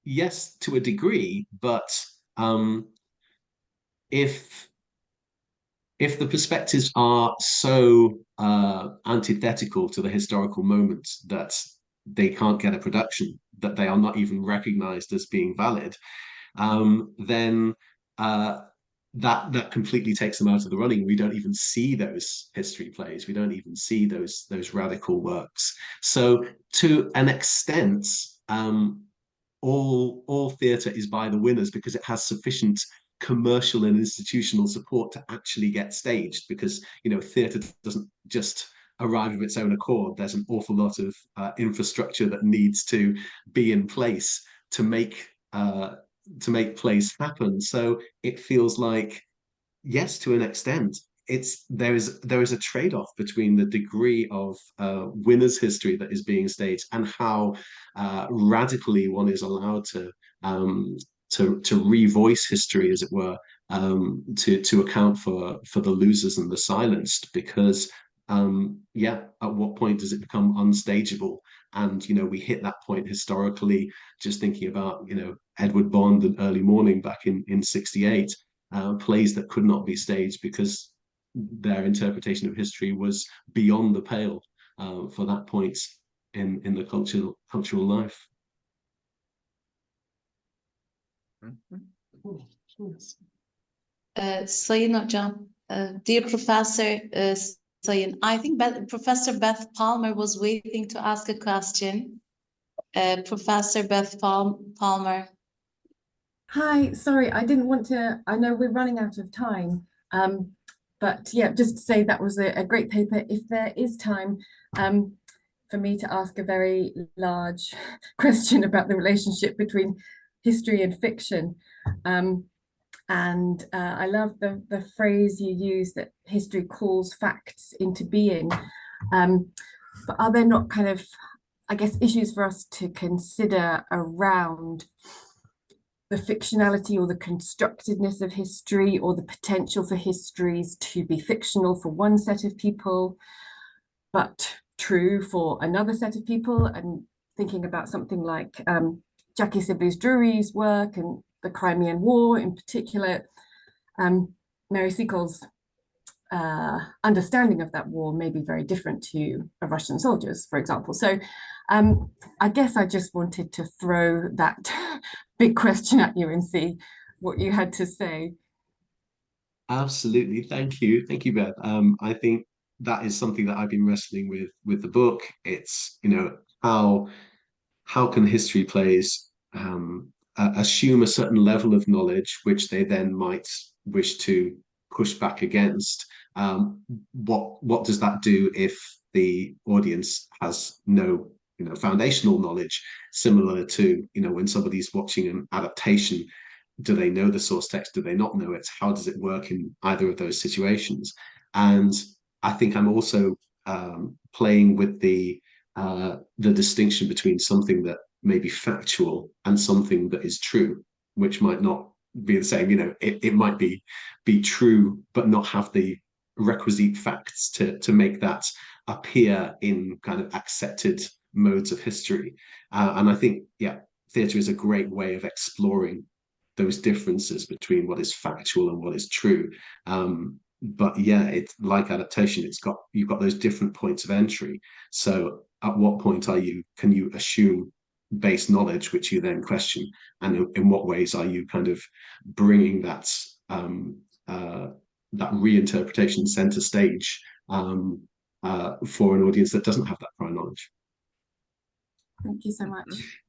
yes, to a degree, but if the perspectives are so antithetical to the historical moment that they can't get a production, that they are not even recognized as being valid, then that completely takes them out of the running. We don't even see those history plays. We don't even see those radical works. So to an extent, all theatre is by the winners because it has sufficient commercial and institutional support to actually get staged, because theatre doesn't just arrive of its own accord. There's an awful lot of infrastructure that needs to be in place to make plays happen. So it feels like, yes, to an extent, there is a trade-off between the degree of winners' history that is being staged and how radically one is allowed to revoice history, as it were, to account for the losers and the silenced. Because at what point does it become unstageable? And we hit that point historically, just thinking about Edward Bond and Early Morning back in '68. Plays that could not be staged because their interpretation of history was beyond the pale for that point in the cultural life. Sayın Hocam, dear Professor Sayın, I think Professor Beth Palmer was waiting to ask a question. Professor Beth Palmer. Hi, sorry, I didn't want to, I know we're running out of time, but yeah, just to say that was a great paper. If there is time for me to ask a very large question about the relationship between history and fiction, and I love the phrase you use, that history calls facts into being, but are there not kind of, I guess, issues for us to consider around the fictionality or the constructedness of history, or the potential for histories to be fictional for one set of people, but true for another set of people? And thinking about something like Jackie Sibley's-Drury's work and the Crimean War in particular, Mary Seacole's understanding of that war may be very different to a Russian soldier's, for example. So I guess I just wanted to throw that big question at you and see what you had to say. Absolutely. Thank you, Beth. I think that is something that I've been wrestling with the book. It's how can history plays assume a certain level of knowledge which they then might wish to push back against. What does that do if the audience has no foundational knowledge? Similar to when somebody's watching an adaptation, do they know the source text? Do they not know it? How does it work in either of those situations? And I think I'm also playing with the distinction between something that may be factual and something that is true, which might not be the same. It might be true but not have the requisite facts to make that appear in kind of accepted modes of history. And I think, theatre is a great way of exploring those differences between what is factual and what is true. But yeah, it's like adaptation. You've got those different points of entry. So at what point can you assume base knowledge, which you then question, and in what ways are you kind of bringing that that reinterpretation center stage for an audience that doesn't have that prior knowledge? Thank you so much.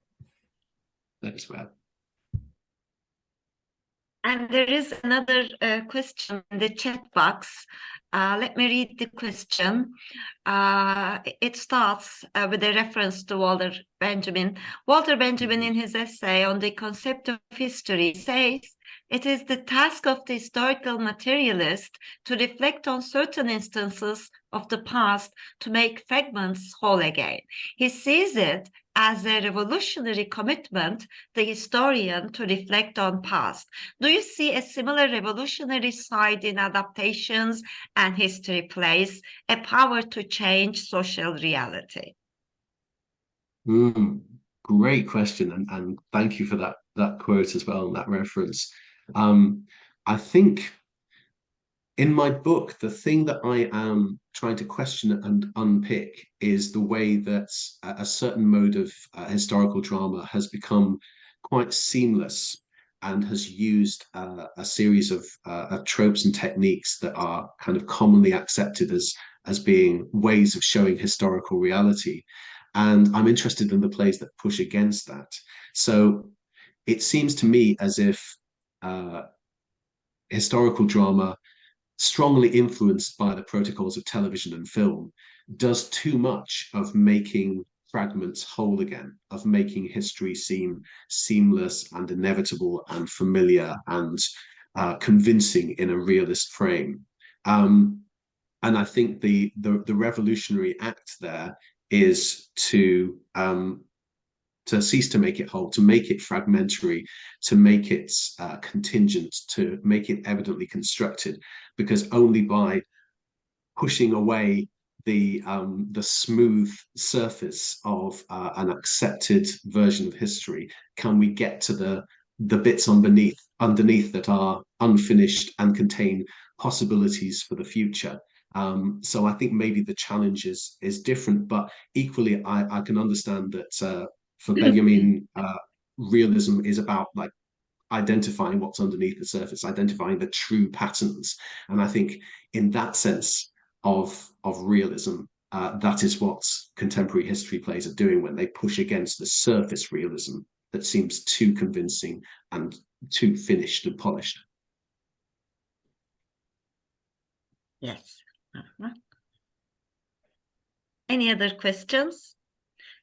Thanks, Matt. And there is another question in the chat box. Let me read the question. It starts with a reference to Walter Benjamin. Walter Benjamin, in his essay on the concept of history, says, "It is the task of the historical materialist to reflect on certain instances of the past to make fragments whole again." He sees it as a revolutionary commitment, the historian, to reflect on past. Do you see a similar revolutionary side in adaptations and history plays, a power to change social reality? Great question, and thank you for that quote as well, and that reference. I think in my book, the thing that I am trying to question and unpick is the way that a certain mode of historical drama has become quite seamless and has used a series of tropes and techniques that are kind of commonly accepted as being ways of showing historical reality. And I'm interested in the plays that push against that. So it seems to me as if historical drama, strongly influenced by the protocols of television and film, does too much of making fragments whole again, of making history seem seamless and inevitable and familiar and convincing in a realist frame. And I think the revolutionary act there is to cease to make it whole, to make it fragmentary, to make it contingent, to make it evidently constructed, because only by pushing away the smooth surface of an accepted version of history can we get to the bits underneath that are unfinished and contain possibilities for the future. So I think maybe the challenge is different, but equally I can understand that for Benjamin, realism is about like identifying what's underneath the surface, identifying the true patterns. And I think in that sense of realism, that is what contemporary history plays are doing when they push against the surface realism that seems too convincing and too finished and polished. Yes. Any other questions?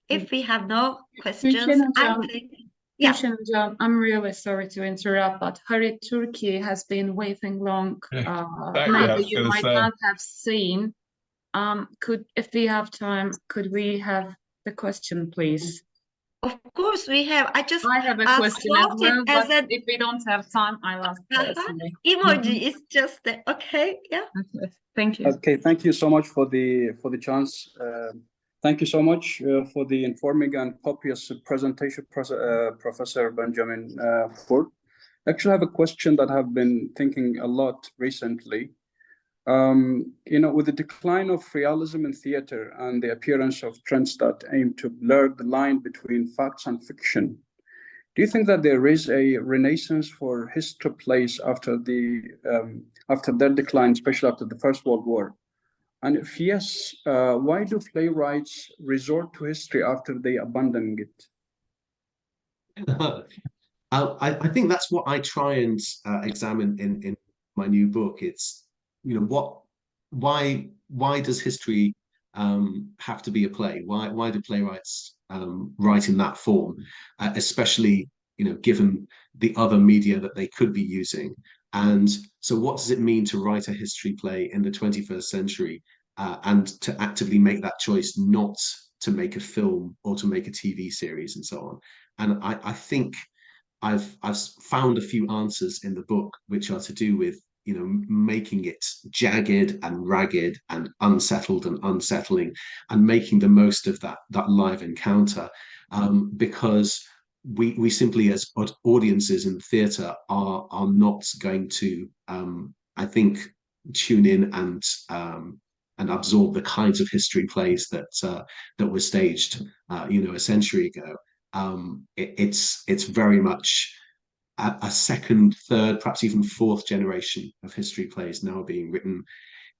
If we have no questions, I think... Yeah. Gülşen Hocam, I'm really sorry to interrupt, but Harry Turkey has been waiting long. Maybe you might not have seen. If we have time, could we have the question, please? Of course we have. I have a question as well, but if we don't have time, I'll ask personally. Emoji is just the, okay, yeah. Okay. Thank you. Okay, thank you so much for the chance. Thank you so much for the informing and copious presentation, Professor Benjamin Poore. Actually, I have a question that I've been thinking a lot recently. With the decline of realism in theater and the appearance of trends that aim to blur the line between facts and fiction, do you think that there is a renaissance for history plays after their decline, especially after the First World War? And if yes, why do playwrights resort to history after they abandon it? I think that's what I try and examine in my new book. It's, why does history have to be a play? Why do playwrights write in that form, especially given the other media that they could be using? And so what does it mean to write a history play in the 21st century and to actively make that choice not to make a film or to make a TV series and so on? And I think I've found a few answers in the book which are to do with making it jagged and ragged and unsettled and unsettling, and making the most of that live encounter, because we simply, as audiences in theatre, are not going to, I think, tune in and absorb the kinds of history plays that were staged, a century ago. It's very much a second, third, perhaps even fourth generation of history plays now being written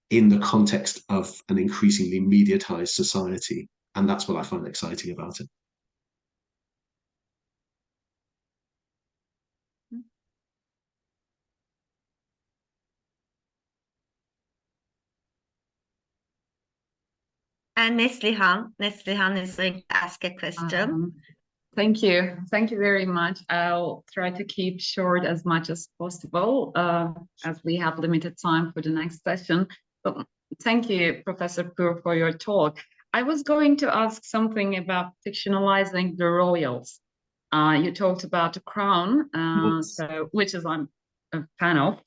in the context of an increasingly mediatized society, and that's what I find exciting about it. And Neslihan is going to ask a question. Thank you. Thank you very much. I'll try to keep short as much as possible, as we have limited time for the next session. But thank you, Professor Poore, for your talk. I was going to ask something about fictionalizing the royals. You talked about the crown, which is I'm a fan of,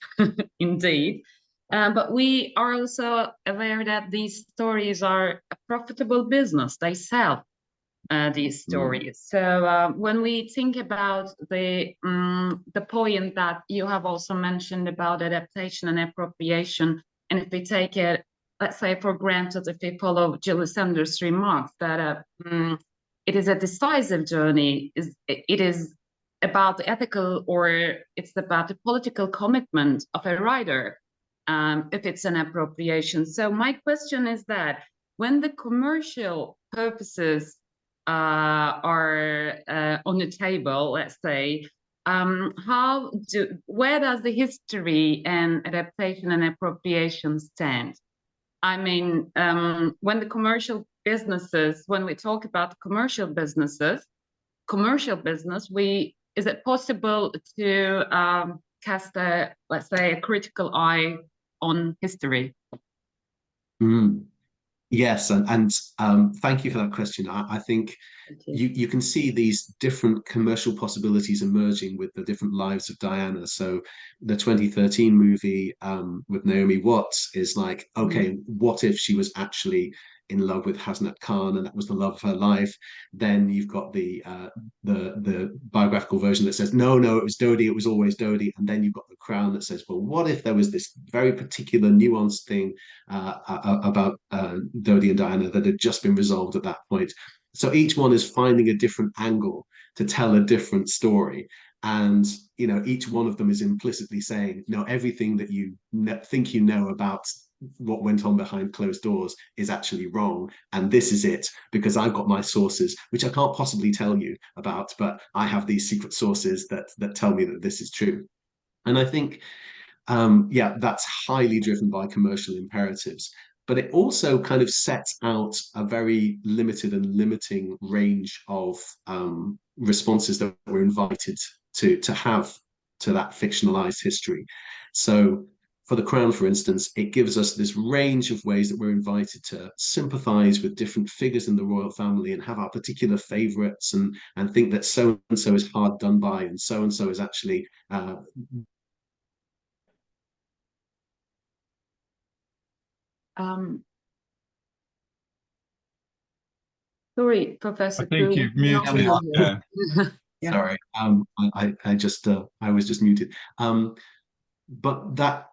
indeed. But we are also aware that these stories are a profitable business. They sell these stories. So when we think about the point that you have also mentioned about adaptation and appropriation, and if we take it, let's say, for granted, if we follow Julie Sanders' remarks, that it is a decisive journey, it is about the ethical, or it's about the political commitment of a writer, if it's an appropriation. So my question is that when the commercial purposes are on the table, let's say, where does the history and adaptation and appropriation stand? I mean, when the commercial businesses, when we talk about commercial business, is it possible to cast let's say, a critical eye on history? Yes, and thank you for that question. I think you can see these different commercial possibilities emerging with the different lives of Diana. So the 2013 movie with Naomi Watts is like, okay, what if she was actually in love with Hasnat Khan and that was the love of her life? Then you've got the biographical version that says, no, it was Dodi, it was always Dodi. And then you've got the Crown that says, well, what if there was this very particular nuanced thing about Dodi and Diana that had just been resolved at that point? So each one is finding a different angle to tell a different story. And, each one of them is implicitly saying, no, everything that you think you know about what went on behind closed doors is actually wrong. And this is it, because I've got my sources, which I can't possibly tell you about, but I have these secret sources that tell me that this is true. And I think, that's highly driven by commercial imperatives. But it also kind of sets out a very limited and limiting range of responses that we're invited to have to that fictionalized history. So for the Crown, for instance, it gives us this range of ways that we're invited to sympathize with different figures in the royal family and have our particular favorites and think that so-and-so is hard done by and so-and-so is actually sorry, Professor. I think you've muted. Yeah. Sorry, I was just muted. But that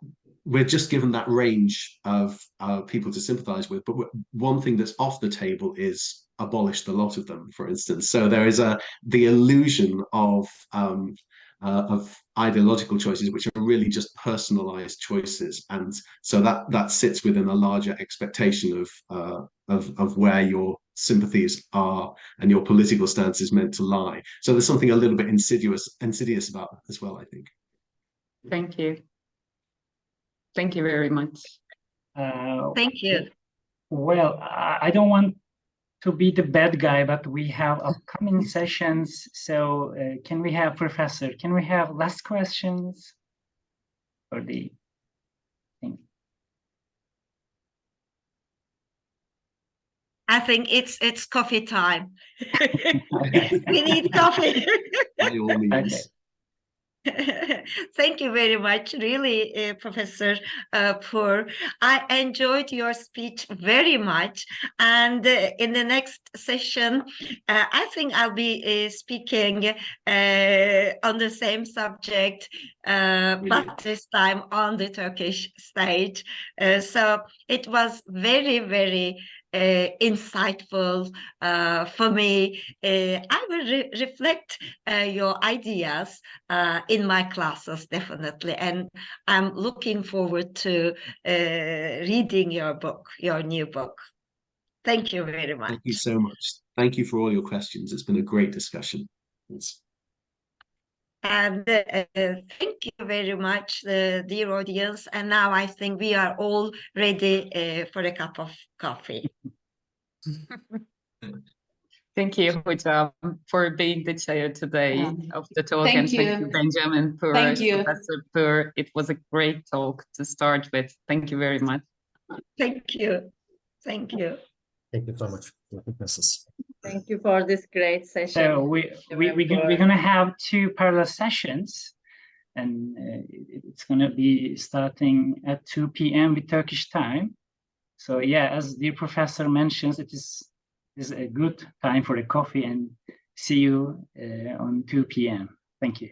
we're just given that range of people to sympathize with. But one thing that's off the table is abolish the lot of them, for instance. So there is the illusion of ideological choices, which are really just personalized choices, and so that sits within a larger expectation of where your sympathies are and your political stance is meant to lie. So there's something a little bit insidious about that as well, I think. Thank you. Thank you very much. Thank you. Well, I don't want to be the bad guy, but we have upcoming sessions. So can we have, Professor, can we have last questions for the thing? I think it's coffee time. We need coffee. By all means. Okay. Thank you very much, really, Professor Poore. I enjoyed your speech very much. And in the next session, I think I'll be speaking on the same subject, but this time on the Turkish stage. So it was very, very insightful for me. I will reflect your ideas in my classes, definitely. And I'm looking forward to reading your book, your new book. Thank you very much. Thank you so much. Thank you for all your questions. It's been a great discussion. Thanks. And thank you very much, dear audience. And now I think we are all ready for a cup of coffee. Thank you, Hocam, for being the chair today of the talk. Thank you. Thank you, Benjamin Poore, Thank you. Professor Poore. It was a great talk to start with. Thank you very much. Thank you. Thank you. Thank you so much, Professor. Thank you for this great session. So we're going to have 2 parallel sessions, and it's going to be starting at 2 p.m. with Turkish time. So yeah, as the professor mentions, it is a good time for a coffee, and see you on 2 p.m. Thank you.